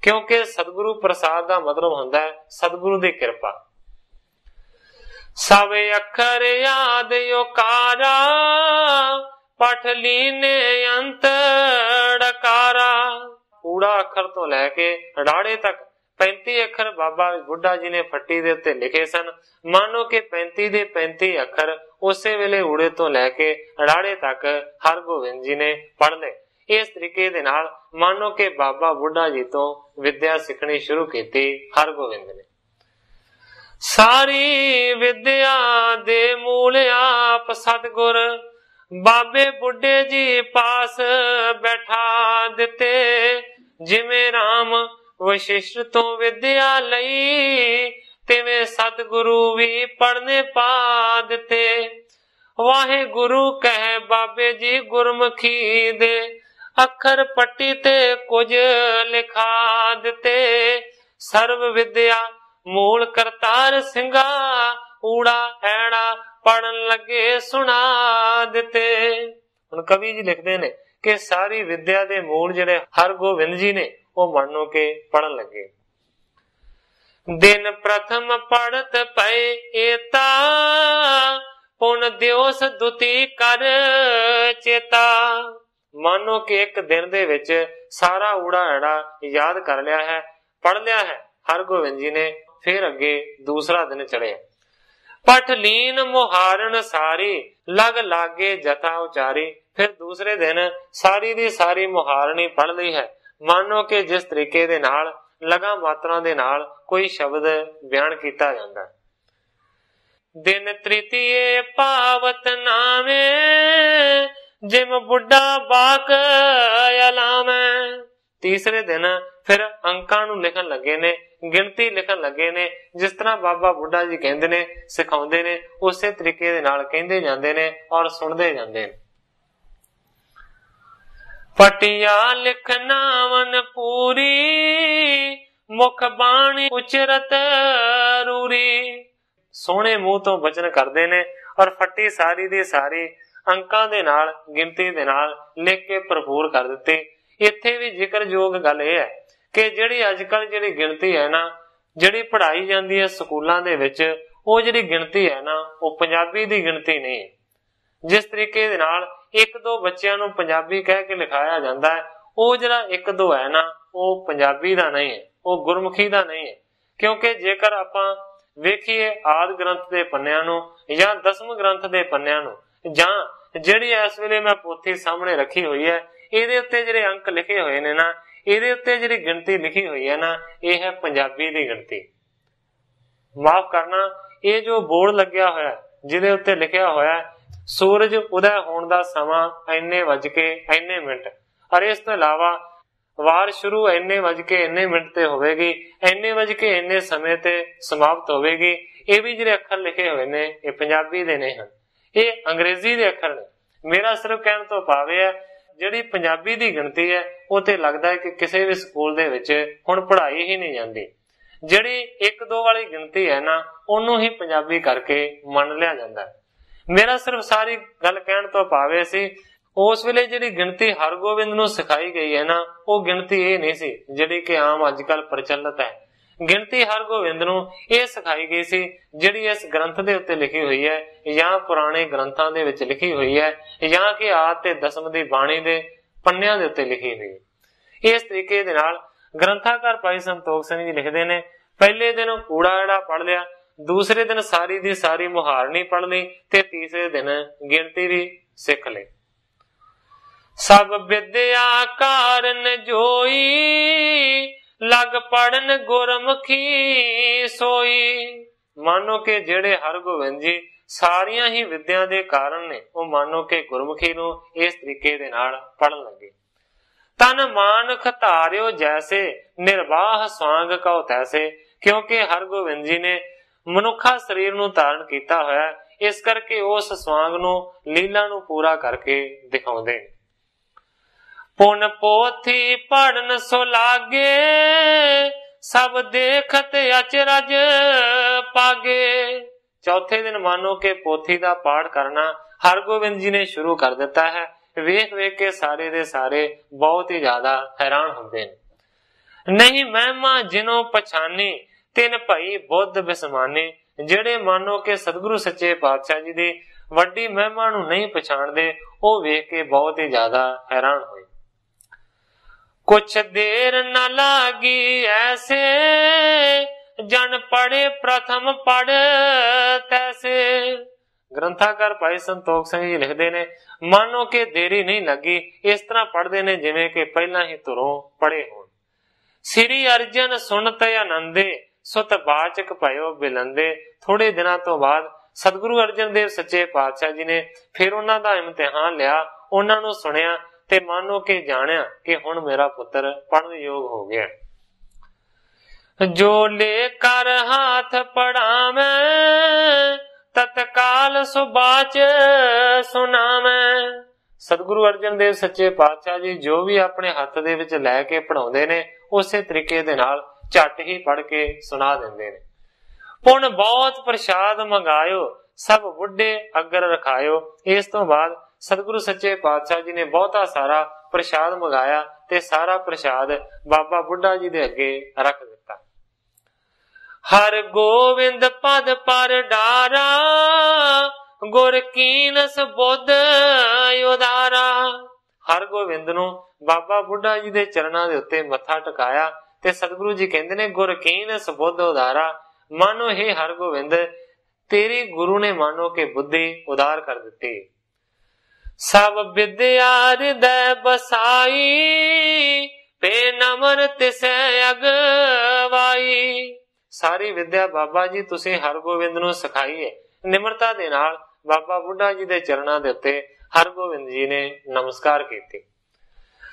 ਕਿਉਂਕਿ ਸਤਿਗੁਰੂ ਪ੍ਰਸਾਦ ਦਾ ਮਤਲਬ ਹੁੰਦਾ ਹੈ ਸਤਿਗੁਰੂ ਦੀ ਕਿਰਪਾ। ਸਭ ਅੱਖਰ ਯਾਦ ਓਕਾਰਾ ਪਠ ਲੀਨੇ ਅੰਤ ਡਕਾਰਾ। ਊੜਾ ਅੱਖਰ ਤੋਂ ਲੈ ਕੇ ਰਾੜੇ ਤੱਕ 35 ਅੱਖਰ ਬਾਬਾ ਬੁੱਢਾ ਜੀ ਨੇ ਫੱਟੀ ਦੇ ਉੱਤੇ ਲਿਖੇ ਸਨ। ਮਾਨੋ ਕਿ 35 ਦੇ 35 ਅੱਖਰ ਉਸੇ ਵੇਲੇ ਊੜੇ ਤੋਂ ਲੈ ਕੇ ਰਾੜੇ ਤੱਕ ਹਰਗੋਬਿੰਦ ਜੀ ਨੇ ਪੜ੍ਹ ਲਏ। ਇਸ ਤਰੀਕੇ ਦੇ ਨਾਲ ਮਾਨੋ ਕਿ ਬਾਬਾ ਬੁੱਢਾ ਜੀ ਤੋਂ ਵਿਦਿਆ ਸਿੱਖਣੀ ਸ਼ੁਰੂ ਕੀਤੀ ਹਰਗੋਬਿੰਦ ਨੇ। ਸਾਰੀ ਵਿਦਿਆ ਦੇ ਮੂਲ ਆਪ ਸਤਿਗੁਰ ਬਾਬੇ ਬੁੱਢੇ ਜੀ ਪਾਸ ਬੈਠਾ ਦਿੱਤੇ। ਜਿਵੇਂ ਰਾਮ ਵਸ਼ਿਸ਼ਟ ਤੋਂ ਵਿਦਿਆ ਲਈ ਤਿਵੇਂ ਸਤਿਗੁਰੂ ਵੀ ਪੜ੍ਹਨੇ ਪਾ ਦਿੱਤੇ। ਵਾਹਿਗੁਰੂ ਕਹਿ ਬਾਬੇ ਜੀ ਗੁਰਮੁਖੀ ਦੇ ਅੱਖਰ ਪੱਟੀ ਤੇ ਕੁਝ ਲਿਖਾ ਦਿੱਤੇ। ਸਰਵ ਵਿਦਿਆ ਮੂਲ ਕਰਤਾਰ ਸਿੰਘਾ ਊੜਾ ਐੜਾ ਪੜਨ ਲੱਗੇ ਸੁਣਾ ਦਿੱਤੇ। ਹੁਣ ਕਵੀ ਜੀ ਲਿਖਦੇ ਨੇ ਕਿ ਸਾਰੀ ਵਿਦਿਆ ਦੇ ਮੂਲ ਜਿਹੜੇ ਹਰਗੋਬਿੰਦ ਜੀ ਨੇ ਉਹ ਮੰਨੋ ਕੇ ਪੜਨ ਲੱਗੇ। ਦਿਨ ਪ੍ਰਥਮ ਪੜਤ ਪਏ ਏਤਾ ਪੁਨ ਦਿਵਸ ਦੁਤੀ ਕਰ ਚੇਤਾ। ਮਾਨੋ ਕਿ ਇੱਕ ਦਿਨ ਦੇ ਵਿੱਚ ਸਾਰਾ ਊੜਾ ਐੜਾ ਯਾਦ ਕਰ ਲਿਆ ਹੈ, ਪੜ ਲਿਆ ਹੈ ਹਰਗੋਬਿੰਦ ਜੀ ਨੇ। ਫਿਰ ਅੱਗੇ ਦੂਸਰਾ ਦਿਨ ਚੜਿਆ। ਪਠ ਲੀਨ ਮੁਹਾਰਨ ਸਾਰੀ ਲਗ ਲਾਗੇ ਜਥਾ ਉਚਾਰੀ। ਫਿਰ ਦੂਸਰੇ ਦਿਨ ਸਾਰੀ ਦੀ ਸਾਰੀ ਮੁਹਾਰਣੀ ਪੜ ਲਈ ਹੈ। ਮਾਨੋ ਕਿ ਜਿਸ ਤਰੀਕੇ ਦੇ ਨਾਲ ਲਗਾ ਮਾਤਰਾ ਦੇ ਨਾਲ ਕੋਈ ਸ਼ਬਦ ਬਿਆਨ ਕੀਤਾ ਜਾਂਦਾ। ਦਿਨ ਤ੍ਰਿਤੀਏ ਪਾਵਤ ਨਾਵੇਂ ਜਿਮ ਬੁੱਢਾ ਬਾਕ ਅਲਾਵੇਂ। ਤੀਸਰੇ ਦਿਨ ਫਿਰ ਅੰਕਾਂ ਨੂੰ ਲਿਖਣ ਲੱਗੇ ਨੇ, ਗਿਣਤੀ ਲਿਖਣ ਲੱਗੇ ਨੇ। ਜਿਸ ਤਰ੍ਹਾਂ ਬਾਬਾ ਬੁੱਢਾ ਜੀ ਕਹਿੰਦੇ ਨੇ, ਸਿਖਾਉਂਦੇ ਨੇ, ਉਸੇ ਤਰੀਕੇ ਦੇ ਨਾਲ ਕਹਿੰਦੇ ਜਾਂਦੇ ਨੇ ਔਰ ਸੁਣਦੇ ਜਾਂਦੇ ਨੇ। ਪਟਿਆ ਲਿਖਨਾਵਨ ਪੂਰੀ ਮੁਖ ਬਾਣੀ ਉਚਰਤ ਰੂਰੀ। ਸੋਹਣੇ ਮੂੰਹ ਤੋਂ ਬਚਨ ਕਰਦੇ ਨੇ ਔਰ ਫੱਟੀ ਸਾਰੀ ਦੀ ਸਾਰੀ अंकां दे नाल गिनती दे नाल लिख के भरपूर कर दिते। इत्थे भी जिक्रयोग गल यह है कि जिहड़ी अजकल जिहड़ी गिनती है ना, जिहड़ी पढ़ाई जाती है स्कूलों दे विच, वो जिहड़ी गिनती है ना, वो पंजाबी दी गिनती नहीं है। जिस तरीके दे नाल एक दो बच्चों नूं पंजाबी कह के लिखाया जाता है, वो जिहड़ा एक दो है ना, वो पंजाबी दा नहीं है, वो गुरमुखी दा नहीं है। क्योंकि जेकर आपां वेखीए आदि ग्रंथ के पन्नियां नूं या दसम ग्रंथ के पन्नियां नूं जां जिहड़ी इस वेले मैं पोथी सामने रखी हुई है, इहदे उत्ते जिहड़े अंक लिखे हुए ने ना, इहदे उत्ते जिहड़ी गिनती लिखी हुई है ना, यह है पंजाबी दी गिनती। माफ करना, ये जो बोर्ड लग्या होया जिहदे उत्ते लिखिया होया सूरज उदय होने का समा इन्ने वज के इन्ने मिनट, और इस तो इलावा वार शुरू इन्ने वज के इन्ने मिनट ते होवेगी, इन्ने वज के इन्ने समय ते समाप्त होवेगी। ये भी जिहड़े अखर लिखे हुए ने, ये पंजाबी दे नहीं हैं, ये अंग्रेजी दे अखर ने। मेरा सिर्फ कहण तो भाव है जिहड़ी पंजाबी दी गिनती है, वो ते लगदा है कि किसी भी स्कूल दे विच हुण पढ़ाई ही नहीं जाती। जिहड़ी एक दो वाली गिनती है ना, उन्हों ही पंजाबी करके मन लिया जाता है। मेरा सिर्फ सारी गल कहण तो भावे सी उस वेले जिहड़ी गिनती हरगोबिंद नूं सिखाई गई है ना, वो गिनती ये नहीं सी जिहड़ी कि आम अजकल प्रचलित है। गिनती हरगोबिंद नूं ये सिखाई गई सी जिहड़ी इस ग्रंथ दे उत्ते लिखी हुई है, या पुराने ग्रंथां दे विच लिखी हुई है, या कि आद ते दसम दी बाणी दे पन्नियां दे उत्ते लिखी हुई है। इस तरीके दे नाल ग्रंथाकार भाई संतोख सिंह जी लिखते हैं, पहले दिन ऊड़ा एड़ा पढ़ लिया, दूसरे दिन सारी दी सारी मुहारनी पढ़ ली, ते तीसरे दिन गिनती भी सीख ली। सब विद्या कारण जोई, लग पढ़न गुरमुखी सोई। मानो के जेड़े हरगोबिंद जी सारियां ही विद्या दे कारण ने, वो मानो के गुरमुखी नूं इस तरीके दे नाल पढ़न लगे। तन मानख धारियो जैसे, निर्वाह स्वांग कहो तैसे। क्योंकि हरगोबिंद जी ने मनुखा शरीर नूं धारण कीता होया, इस करके उस स्वांग नूं लीला नूं पूरा करके दिखाउंदे। पुन पोथी पढ़न सो लागे, सब देखत अचरज पागे। चौथे दिन मानो के पोथी का पाठ करना हरगोबिंद जी ने शुरू कर दिता है। वेख वेख के सारे दे सारे बहुत ही ज्यादा हैरान होंदे ने। नहीं महिमा जिनो पछानी, तिन भई बुद्ध बिस्मानी। जेड़े मानो के सतगुरु सच्चे पातशाह जी दी वड्डी महिमा नूं नहीं पछाणदे, वो वेख के बहुत ही ज्यादा हैरान होए। कुछ देर न लागी ऐसे, जन पढ़े प्रथम पढ़ तैसे। ग्रंथाकार भाई संतोख सिंह जी लिखते ने, मानो के देरी नहीं लगी, इस तरह पढ़ते ने जिवें के पहला ही तुरों पढ़े होण। श्री अर्जन सुनत आनंदे, सुत बाचक भयो बिलंदे। थोड़े दिनों तो बाद सतगुरु अर्जन देव सच्चे पातशाह जी ने फिर उन्हां दा इम्तिहान लिया, उन्हां नूं सुनिया ते मानो के जानिया कि हुण मेरा पुत्र पढ़न योग हो गया। जो लेकर हाथ पढ़ावे, तत्काल सुबाच सुनावे। सतगुरु अर्जन देव सच्चे पातशाह जी जो भी अपने हथ दे विच लै के पढ़ाउंदे ने, उसे तरीके दे नाल झट ही पढ़ के सुना देंदे ने। पुन बहुत प्रसाद मंगायो, सब बुढ़े अगर रखायो। इस तो बाद सतगुरु सच्चे पातशाह जी ने बहुता सारा प्रसाद मंगाया ते सारा प्रसाद बाबा बुढ़ा जी दे अगे रख दिता। हर गोविंद पद पर डारा, गुर कीनस बुद्ध उदारा। हर गोविंद नूं बाबा बुढ़ा जी दे चरणां दे उत्ते मत्था टकाया ते सतगुरु जी कहंदे ने, गुर कीनस बुद्ध उदारा। मानो हे हर गोविंद, तेरी गुरु ने मानो के बुद्धि उदार कर दिती। सब विद्या हृदय बसाई, पे नमन तिसै अगवाई। सारी विद्या बाबा जी तुसी हरगोबिंद नूं सिखाई है। निमरता दे नाल बाबा बुढ़ा जी दे चरणां दे उत्ते हरगोबिंद जी ने नमस्कार कीते।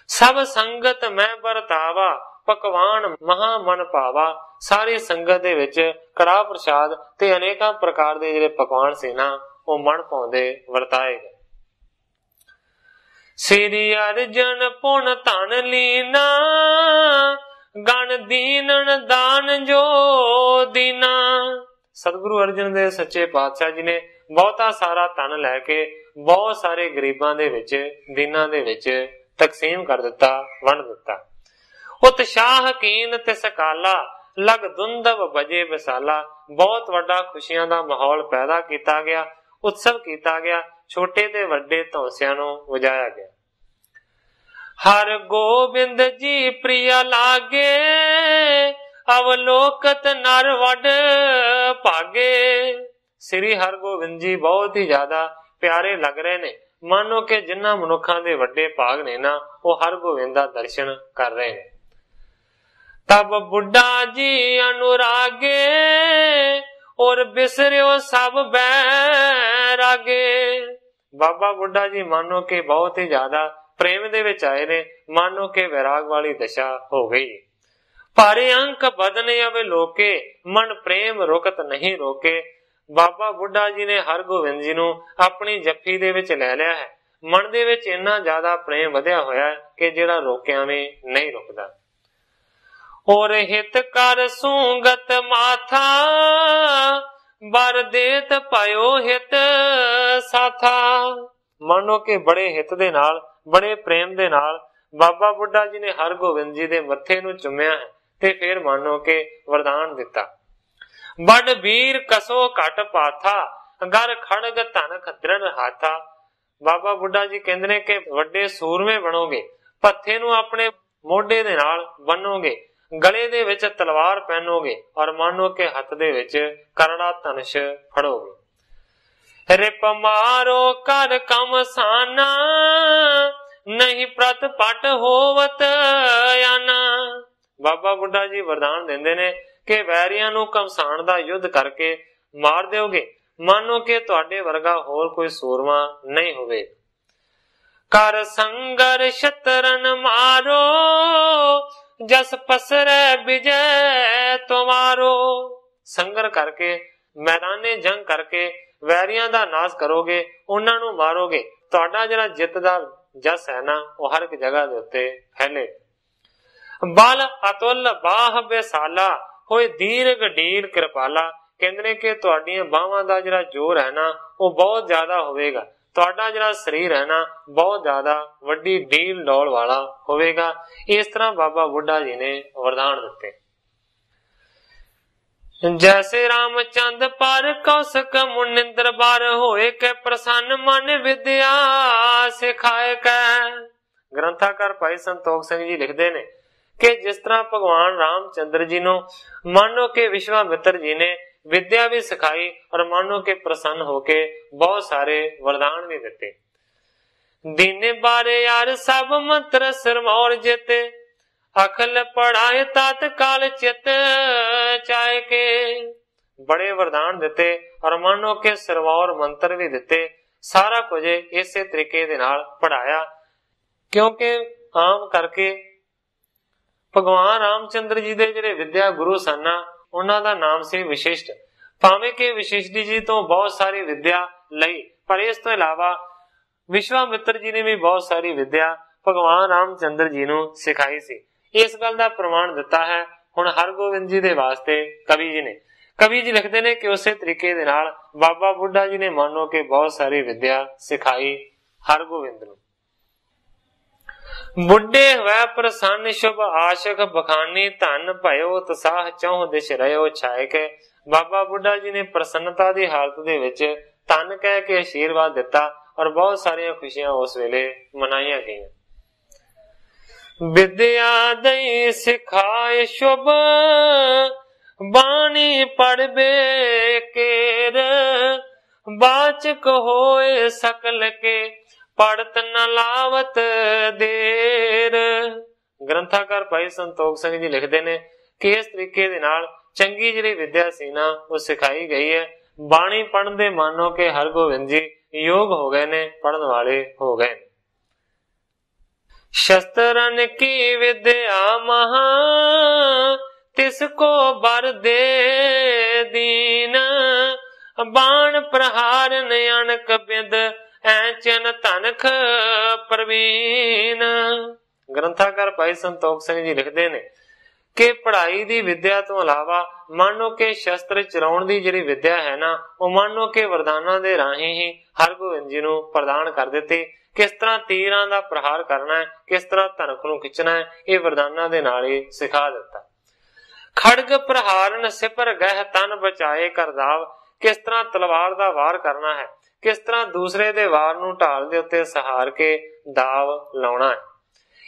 सब संगत मैं बरतावा, पकवान महा मन पावा। सारी संगत दे विच कड़ा प्रसाद ते अनेकां प्रकार दे जिहड़े पकवान सी ना, वो मन पाउंदे वरताए गए। श्री अर्जन पुन धन लीना, गण दीनन दान जो दीना। सतगुरु अर्जन देव सच्चे पातशाह जी ने बहुता सारा धन लैके बहुत सारे गरीबां दे विच दीनां दे विच तकसीम कर दिता, वंड दिता। उत्साह कीन तिस काला लग दुंदव बजे विसाला। बहुत वड्डा खुशियां दा माहौल पैदा किया गया, उत्सव किया गया, छोटे ते वड्डे धौंसियां नूं वजाया गया। हर गोबिंद जी प्रिय लागे अवलोकत नर वड भागे। श्री हरगोबिंद जी बहुत ही ज्यादा प्यारे लग रहे ने, मानो कि जिन्हां मनुखां दे वड्डे भाग ने ना, वो हरगोबिंद दा दर्शन कर रहे ने। तब बुड्ढा जी अनुरागे और बिसरियो सब बैरागे। बाबा बुड्ढा जी मानो कि बहुत ही ज्यादा प्रेम दे विच आए ने, मानो के वैराग वाली दशा हो गई। पारे अंक बदने अवे लोके मन प्रेम रुकत नहीं रोके। बाबा बुड्ढा जी ने हरगोबिंद जी नूं अपनी जफ्फी दे विच ले लिया है। मन दे विच इन्ना ज्यादा प्रेम वधिया होया है कि जिहड़ा रोकिया भी नहीं रुकदा। और हित कर सूंगत माथा बर देत पायो हित साथा। मानो कि बड़े हित दे नाल, बड़े प्रेम दे नाल बाबा बुड्ढा जी ने हरगोबिंद जी दे मत्थे नूं चुम्या है ते फिर मानो के वरदान दिता। बड़ वीर कसो घट पाथा गर खड़ग धन खदरन हाथा। बाबा बुड्ढा जी कहंदे ने कि वड्डे सूरमे बनोगे, पत्थे नूं अपने मोढे दे नाल बन्नोगे, गले दे विच तलवार पहनोगे और मानो के हथ दे विच करड़ा धनुष फड़ोगे। रिप मारो कर कमसाना नहीं प्रत पट होवत आना। बाबा बुड्ढा जी वरदान देंदे ने कि वैरियां नूं कमसान दा युद्ध करके मार दोगे, मानो कि तुहाडे वर्गा होर कोई सूरमा नहीं होवे। कर संगर शतरन मारो जस पसरे विजय तुम्हारो। संगर करके, मैदाने जंग करके वैरियां दा नाश करोगे, उन्हां नूं मारोगे, तुहाडा जिहड़ा जित दा जस है ना, वो हर एक जगह दे उत्ते फैले। बल अतुल बाह बेसाला होए दीर्घ ढील कृपाला। कहंदे ने कि तुहाडीआं बाहां दा जिहड़ा जोर है ना, वो बहुत ज्यादा होवेगा, तुहाडा जिहड़ा शरीर है ना, बहुत ज्यादा वड्डी ढील डौल वाला होवेगा। इस तरह बाबा बुड्ढा जी ने वरदान दिते। जैसे रामचंद पर कौशक मुनिंद्र बार होए के प्रसन्न मन विद्या सिखाए कै। ग्रंथाकार भाई संतोख सिंह जी लिखते ने कि जिस तरह भगवान रामचंद्र जी नो मानो के विश्वामित्र जी ने विद्या भी सिखाई और मानो के प्रसन्न होके बहुत सारे वरदान भी देते। दिन बारे यार सब मंत्र सिरमौर जेते अखल पढ़ाए तात्काल चित चाहे के। बड़े वरदान देते और मानो के सिरमौर मंत्र भी दिते। सारा कुछ इसे तरीके दे नाल पढ़ाया, क्योंकि आम करके भगवान रामचंद्र जी दे जिहड़े विद्या गुरु सन उन्हां दा नाम सी विशिष्ट। भावें कि विशिष्ट जी तो बहुत सारी विद्या लई, पर इस तो इलावा विश्वामित्र जी ने भी बहुत सारी विद्या भगवान रामचंद्र जी नूं सिखाई सी। इस गल दा प्रमाण दिता है हुण हरगोबिंद जी दे वास्ते कवि जी लिखते ने कि उसे तरीके दे नाल बाबा बुड्ढा जी ने मानो के बहुत सारी विद्या सिखाई हरगोबिंद नूं। बुढ़े हुए प्रसन्न शुभ आशक बखानी धन भयो उत्साह चौह दिश रहो छाए के। बाबा बुड्ढा जी ने प्रसन्नता की हालत दे विच धन कह के आशीर्वाद दिता और बहुत सारिया खुशियां उस वेले मनाईया गईयां। विद्या दई सिखाए शुभ बाणी पढ़बे केर बाचक होए सकल के पढ़त न लावत देर। ग्रंथाकार भाई संतोख सिंह जी लिखते ने कि इस तरीके दे नाल चंगी जिहड़ी विद्या सी ना वो सिखाई गई है। बाणी पढ़न दे मानो के हरगोबिंद जी योग हो गए ने, पढ़न वाले हो गए। शस्त्रन की विद्या महा तिसको बर दे दीन बाण प्रहार नयनक बिंद ऐचन तनख प्रवीण। ग्रंथाकार भाई संतोख सिंह जी लिखते ने ਕਿ ਪੜ੍ਹਾਈ ਦੀ ਵਿਦਿਆ ਤੋਂ ਇਲਾਵਾ ਮੰਨੋ ਕਿ ਸ਼ਸਤਰ ਚਲਾਉਣ ਦੀ ਜਿਹੜੀ ਵਿਦਿਆ ਹੈ ਨਾ, ਉਹ ਮੰਨੋ ਕਿ ਵਰਦਾਨਾਂ ਦੇ ਰਾਹੀਂ ਹੀ ਹਰਗੋਬਿੰਦ ਜੀ ਨੂੰ ਪ੍ਰਦਾਨ ਕਰ ਦਿੱਤੀ। ਕਿਸ ਤਰ੍ਹਾਂ ਤੀਰਾਂ ਦਾ ਪ੍ਰਹਾਰ ਕਰਨਾ ਹੈ, ਕਿਸ ਤਰ੍ਹਾਂ ਧਨਖ ਨੂੰ ਖਿੱਚਣਾ ਹੈ, ਇਹ ਵਰਦਾਨਾਂ ਦੇ ਨਾਲ ਹੀ ਸਿਖਾ ਦਿੱਤਾ। ਖੜਗ ਪ੍ਰਹਾਰਨ ਸਿਪਰ ਗਹਿ ਤਨ ਬਚਾਏ ਕਰਦਾਵ, ਕਿਸ ਤਰ੍ਹਾਂ ਤਲਵਾਰ ਦਾ ਵਾਰ ਕਰਨਾ ਹੈ, ਕਿਸ ਤਰ੍ਹਾਂ ਦੂਸਰੇ ਦੇ ਵਾਰ ਨੂੰ ਢਾਲ ਦੇ ਉੱਤੇ ਸਹਾਰ ਕੇ ਦਾਵ ਲਾਉਣਾ ਹੈ।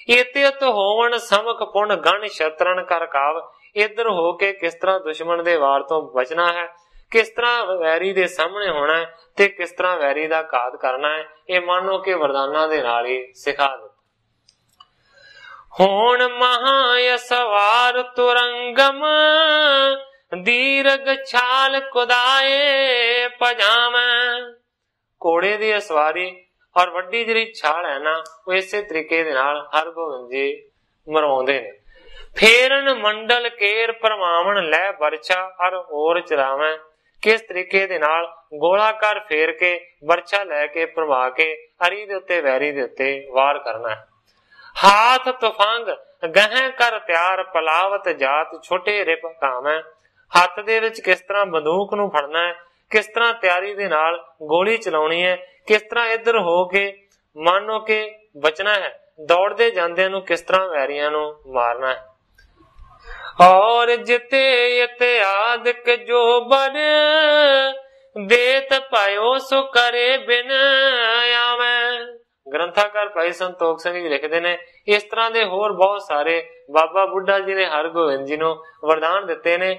ਇਤਿਤ ਹੋਵਣ ਸਮਖ ਪੁਣ ਗਣ ਸ਼ਤਰਨ ਕਰ ਕਾਵ, ਇੱਧਰ ਹੋ ਕੇ ਕਿਸ ਤਰ੍ਹਾਂ ਦੁਸ਼ਮਣ ਦੇ ਵਾਰ ਤੋਂ ਬਚਣਾ ਹੈ, ਕਿਸ ਤਰ੍ਹਾਂ ਵੈਰੀ ਦੇ ਸਾਹਮਣੇ ਹੋਣਾ ਹੈ ਤੇ ਕਿਸ ਤਰ੍ਹਾਂ ਵੈਰੀ ਦਾ ਘਾਤ ਕਰਨਾ ਹੈ, ਇਹ ਮੰਨੋ ਕਿ ਵਰਦਾਨਾਂ ਦੇ ਨਾਲ ਹੀ ਸਿਖਾ ਦਿੱਤਾ। ਹੋਣ ਮਹਾ ਸਵਾਰ ਤੁਰੰਗਮ ਦੀਰਘ ਛਾਲ ਕੁਦਾਏ ਪਜਾਵੇਂ, ਘੋੜੇ ਦੀ ਸਵਾਰੀ ਔਰ ਵੱਡੀ ਜਿਹੜੀ ਛਾਲ ਹੈ ਨਾ, ਉਹ ਇਸੇ ਤਰੀਕੇ ਦੇ ਨਾਲ ਹਰਗੋਬਿੰਦ ਜੀ ਮਰਵਾਉਂਦੇ ਨੇ। ਫੇਰਨ ਮੰਡਲ ਕੇਰ ਪਰਮਾਵਣ ਲੈ ਬਰਛਾ ਔਰ ਹੋਰ ਚਲਾਵੇਂ, ਕਿਸ ਤਰੀਕੇ ਦੇ ਨਾਲ ਗੋਲਾਕਾਰ ਫੇਰ ਕੇ ਬਰਛਾ ਲੈ ਕੇ ਪਰਮਾ ਕੇ ਅਰੀ ਦੇ ਉੱਤੇ ਵੈਰੀ ਦੇ ਉੱਤੇ ਵਾਰ ਕਰਨਾ ਹੈ। ਹਾਥ ਤੁਫੰਗ ਗਹਿ ਕਰ ਤਿਆਰ ਪਲਾਵਤ ਜਾਤ ਛੋਟੇ ਰਿਪ ਕਾਵੇਂ, ਹੱਥ ਦੇ ਵਿੱਚ ਕਿਸ ਤਰ੍ਹਾਂ ਬੰਦੂਕ ਨੂੰ ਫੜਨਾ ਹੈ, ਕਿਸ ਤਰ੍ਹਾਂ ਤਿਆਰੀ ਦੇ ਨਾਲ ਗੋਲੀ ਚਲਾਉਣੀ ਹੈ, ਕਿਸ ਤਰ੍ਹਾਂ ਇੱਧਰ ਹੋ ਕੇ ਮੰਨੋ ਕਿ ਬਚਣਾ ਹੈ, ਦੌੜਦੇ ਜਾਂਦਿਆਂ ਨੂੰ ਕਿਸ ਤਰ੍ਹਾਂ ਵੈਰੀਆਂ ਨੂੰ ਮਾਰਨਾ ਹੈ। ਔਰ ਜਿਤੇ ਇਤਿਆਦਿਕ ਜੋ ਬਨ ਦੇਤ ਪਾਇਓ ਸੋ ਕਰੇ ਬਿਨ ਆਵੇਂ। ਗ੍ਰੰਥਾਕਾਰ ਭਾਈ ਸੰਤੋਖ ਸਿੰਘ ਜੀ ਲਿਖਦੇ ਨੇ, ਇਸ ਤਰ੍ਹਾਂ ਦੇ ਹੋਰ ਬਹੁਤ ਸਾਰੇ ਬਾਬਾ ਬੁੱਢਾ ਜੀ ਨੇ ਹਰਗੋਬਿੰਦ ਜੀ ਨੂੰ ਵਰਦਾਨ ਦਿੱਤੇ ਨੇ।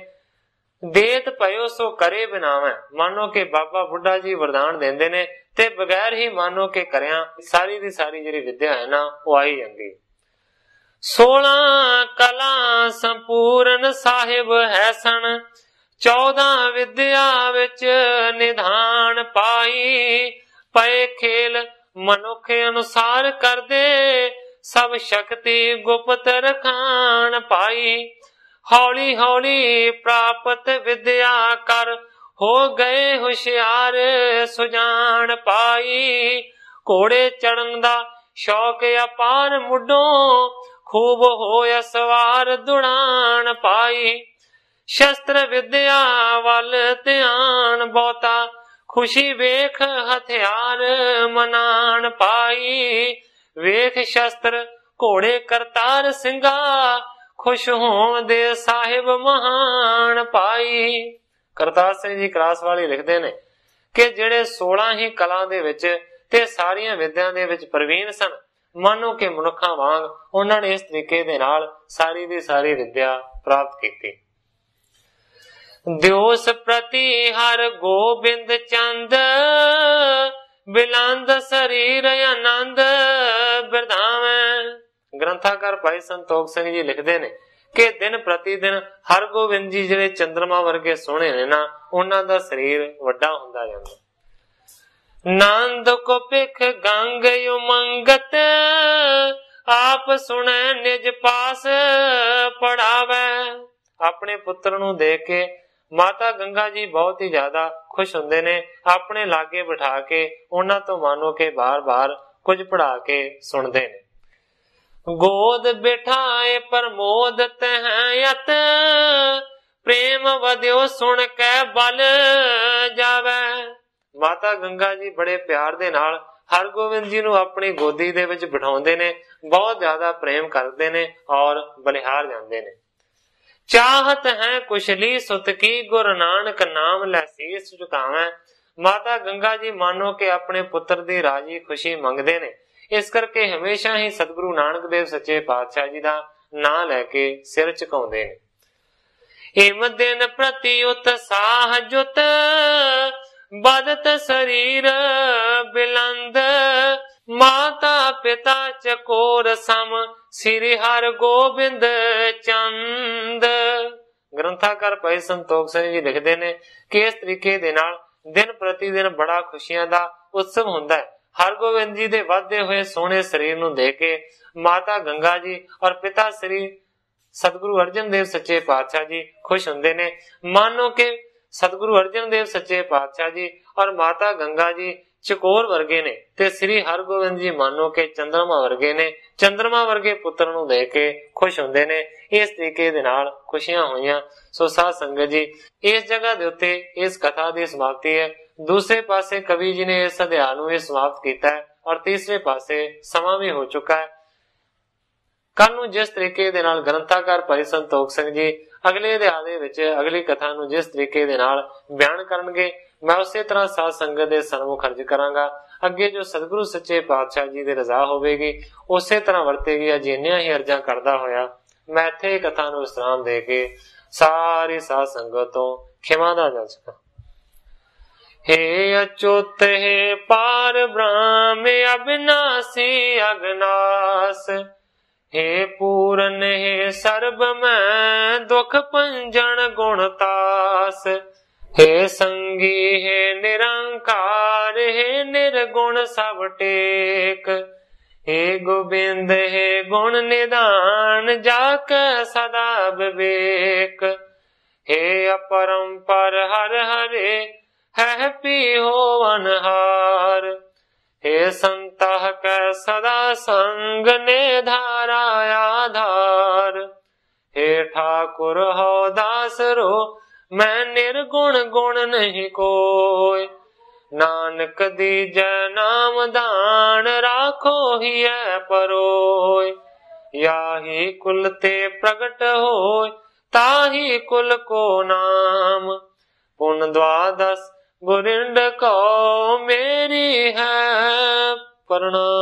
ਦੇਤ ਪਇਓ ਸੋ ਕਰੇ ਬਿਨਾਵੇਂ, ਮੰਨੋ ਕਿ ਬਾਬਾ ਬੁੱਢਾ ਜੀ ਵਰਦਾਨ ਦਿੰਦੇ ਨੇ ਤੇ ਬਗੈਰ ਹੀ ਮੰਨੋ ਕਿ ਕਰਿਆ ਸਾਰੀ ਦੀ ਸਾਰੀ ਜਿਹੜੀ ਵਿਦਿਆ ਹੈ ਨਾ, ਉਹ ਆਈ ਜਾਂਦੀ। 16 ਕਲਾ ਸੰਪੂਰਨ ਸਾਹਿਬ ਹੈ ਸਣ, 14 ਵਿਦਿਆ ਵਿੱਚ ਨਿਧਾਨ ਪਾਈ, ਪਏ ਖੇਲ ਮਨੁੱਖ ਅਨੁਸਾਰ ਕਰਦੇ, ਸਭ ਸ਼ਕਤੀ ਗੁਪਤ ਰਖਾਣ ਪਾਈ। ਹੌਲੀ ਹੌਲੀ ਪ੍ਰਾਪਤ ਵਿਦਿਆ ਕਰ, ਹੋ ਗਏ ਹੁਸ਼ਿਆਰ ਸੁਜਾਨ ਪਾਈ। ਘੋੜੇ ਚੜਨ ਦਾ ਸ਼ੌਕ ਅਪਾਰ ਮੁੱਢੋਂ, ਖੂਬ ਹੋਇਆ ਸਵਾਰ ਦੁੜਾਨ ਪਾਈ। ਸ਼ਸਤਰ ਵਿਦਿਆ ਵੱਲ ਧਿਆਨ ਬਹੁਤਾ, ਖੁਸ਼ੀ ਵੇਖ ਹਥਿਆਰ ਮਨਾਣ ਪਾਈ। ਵੇਖ ਸ਼ਸਤਰ ਘੋੜੇ ਕਰਤਾਰ ਸਿੰਘਾ, ਖੁਸ਼ ਹੋਣ ਦੇ ਸਾਹਿਬ ਮਹਾਨ ਪਾਈ। ਕਰਤਾਰ ਸਿੰਘ ਜੀ ਕਲਾਸ ਵਾਲੀ ਲਿਖਦੇ ਨੇ ਕਿ ਜਿਹੜੇ 16 ਹੀ ਕਲਾ ਦੇ ਵਿੱਚ ਤੇ ਸਾਰੀਆਂ ਵਿਦਿਆ ਦੇ ਵਿੱਚ ਪ੍ਰਵੀਨ ਸਨ, ਮੰਨੋ ਕਿ ਮਨੁੱਖਾਂ ਵਾਂਗ ਉਹਨਾਂ ਨੇ ਇਸ ਤਰੀਕੇ ਦੇ ਨਾਲ ਸਾਰੀ ਦੀ ਸਾਰੀ ਵਿਦਿਆ ਪ੍ਰਾਪਤ ਕੀਤੀ। ਦਿਓਸ ਪ੍ਰਤੀ ਹਰ ਗੋਬਿੰਦ ਚੰਦ, ਬਿਲੰਦ ਸਰੀਰ ਆਨੰਦ ਬਿਰਧਾਵੇਂ। ਗ੍ਰੰਥਾਕਾਰ ਭਾਈ ਸੰਤੋਖ ਸਿੰਘ ਜੀ ਲਿਖਦੇ ਨੇ ਕਿ ਦਿਨ ਪ੍ਰਤੀ ਦਿਨ ਹਰਗੋਬਿੰਦ ਜੀ ਜਿਹੜੇ ਚੰਦਰਮਾ ਵਰਗੇ ਸੋਹਣੇ ਨੇ ਨਾ, ਉਹਨਾਂ ਦਾ ਸਰੀਰ ਵੱਡਾ ਹੁੰਦਾ ਜਾਂਦਾ। ਨੰਦ ਕੋ ਪਿਖ ਗੰਗ ਉਮੰਗਤ, ਆਪ ਸੁਣੈ ਨਿਜ ਪਾਸ ਪੜਾਵੇ। ਆਪਣੇ ਪੁੱਤਰ ਨੂੰ ਦੇਖ ਕੇ ਮਾਤਾ ਗੰਗਾ ਜੀ ਬਹੁਤ ਹੀ ਜ਼ਿਆਦਾ ਖੁਸ਼ ਹੁੰਦੇ ਨੇ, ਆਪਣੇ ਲਾਗੇ ਬਿਠਾ ਕੇ ਉਹਨਾਂ ਤੋਂ ਮਾਨੋ ਕਿ ਬਾਰ-ਬਾਰ ਕੁਝ ਪੜਾ ਕੇ ਸੁਣਦੇ ਨੇ। ਗੋਦ ਬਿਠਾਏ ਪ੍ਰਮੋਦ ਤਹ ਯਤ, ਪ੍ਰੇਮ ਵਧਿਓ ਸੁਣ ਕੇ ਬਲ ਜਾਵੇ। ਮਾਤਾ ਗੰਗਾ ਜੀ ਬੜੇ ਪਿਆਰ ਦੇ ਨਾਲ ਹਰਗੋਬਿੰਦ ਜੀ ਨੂੰ ਆਪਣੀ ਗੋਦੀ ਦੇ ਵਿੱਚ ਬਿਠਾਉਂਦੇ ਨੇ, ਬਹੁਤ ਜ਼ਿਆਦਾ ਪ੍ਰੇਮ ਕਰਦੇ ਨੇ ਔਰ ਬਲਿਹਾਰ ਜਾਂਦੇ ਨੇ। ਚਾਹਤ ਹੈ ਕੁਸ਼ਲੀ ਸੁਤ ਕੀ, ਗੁਰੂ ਨਾਨਕ ਨਾਮ ਲੈ ਸੀਸ ਝੁਕਾਵੇਂ। ਮਾਤਾ ਗੰਗਾ ਜੀ ਮਾਨੋ ਕਿ ਆਪਣੇ ਪੁੱਤਰ ਦੀ ਰਾਜੀ ਖੁਸ਼ੀ ਮੰਗਦੇ ਨੇ, ਇਸ ਕਰਕੇ ਹਮੇਸ਼ਾ ਹੀ ਸਤਿਗੁਰੂ ਨਾਨਕ ਦੇਵ ਸੱਚੇ ਪਾਤਸ਼ਾਹ ਜੀ ਦਾ ਨਾਂ ਲੈ ਕੇ ਸਿਰ ਝੁਕਾਉਂਦੇ ਨੇ। ਹਿਮ ਦਿਨ ਪ੍ਰਤੀ ਉਤਸਾਹ ਜੁਤ, ਬਦਤ ਸਰੀਰ ਬਿਲੰਦ। ਮਾਤਾ ਪਿਤਾ ਚਕੋਰ ਸਮ, ਸ੍ਰੀ ਹਰਿ ਗੋਬਿੰਦ ਚੰਦ। ਗ੍ਰੰਥਾਕਾਰ ਭਾਈ ਸੰਤੋਖ ਸਿੰਘ ਜੀ ਲਿਖਦੇ ਨੇ ਕਿ ਇਸ ਤਰੀਕੇ ਦੇ ਨਾਲ ਦਿਨ ਪ੍ਰਤੀ ਦਿਨ ਬੜਾ ਖੁਸ਼ੀਆਂ ਦਾ ਉਤਸਵ ਹੁੰਦਾ ਹੈ। ਹਰਗੋਬਿੰਦ ਜੀ ਦੇ ਵਧਦੇ ਹੋਏ ਸੋਹਣੇ ਸਰੀਰ ਨੂੰ ਦੇਖ ਕੇ ਮਾਤਾ ਗੰਗਾ ਜੀ ਔਰ ਪਿਤਾ ਸ੍ਰੀ ਸਤਿਗੁਰੂ ਅਰਜਨ ਦੇਵ ਸੱਚੇ ਪਾਤਸ਼ਾਹ ਜੀ ਖੁਸ਼ ਹੁੰਦੇ ਨੇ। ਮਾਨੋ ਕਿ ਸਤਿਗੁਰੂ ਅਰਜਨ ਦੇਵ ਸੱਚੇ ਪਾਤਸ਼ਾਹ ਜੀ ਔਰ ਮਾਤਾ ਗੰਗਾ ਜੀ चकोर वर्गे ने ते श्री हरगोबिंद जी मानो के चंद्रमा वर्गे ने। चंद्रमा वर्गे पुत्र नूं दे के खुश हुंदे ने। इस तरीके दे नाल खुशियां होईयां। सो साध संगत जी, इस जगह दे उत्ते इस कथा दी समाप्ति है। दूसरे पासे कवि जी ने इस अध्याय नूं भी समाप्त कीता है और तीसरे पासे समा भी हो चुका है। कल नूं जिस तरीके दे नाल ग्रंथाकार भाई संतोख सिंह जी अगले अध्याय दे विच अगली कथा नूं जिस तरीके दे नाल बयान करनगे, मैं उसे तरह साध संगत दे सन्मुख अर्ज करांगा। अगे जो सतगुरु सच्चे पातशाह जी दे रजा होवेगी उसे तरह वरतेगी। अज इन्नियां ही अर्जां करदा होया मैं इत्थे कथा नूं विश्राम दे के सारी साध संगत तो खिमा दा जाचका। हे अच्युत हे पार ब्रह्म अविनाशी अगनास, हे पूरन हे सर्ब में दुख पंजन गुणतास, हे संगी हे निरंकार हे निर्गुण सब टेक, हे गोबिंद हे गुण निदान जाके सदा विवेक, हे अपरंपर हर हरे है पी हो अनहार, हे संतह कै सदा संग ने धारा आधार, हे ठाकुर हो दास रो मैं निर्गुण गुण नहीं कोय, नानक दीजै नाम दान राखो ही है परोय, याही कुल ते प्रगट होय ताही कुल को नाम, पुन द्वादश गुरिंड को मेरी है प्रणाम।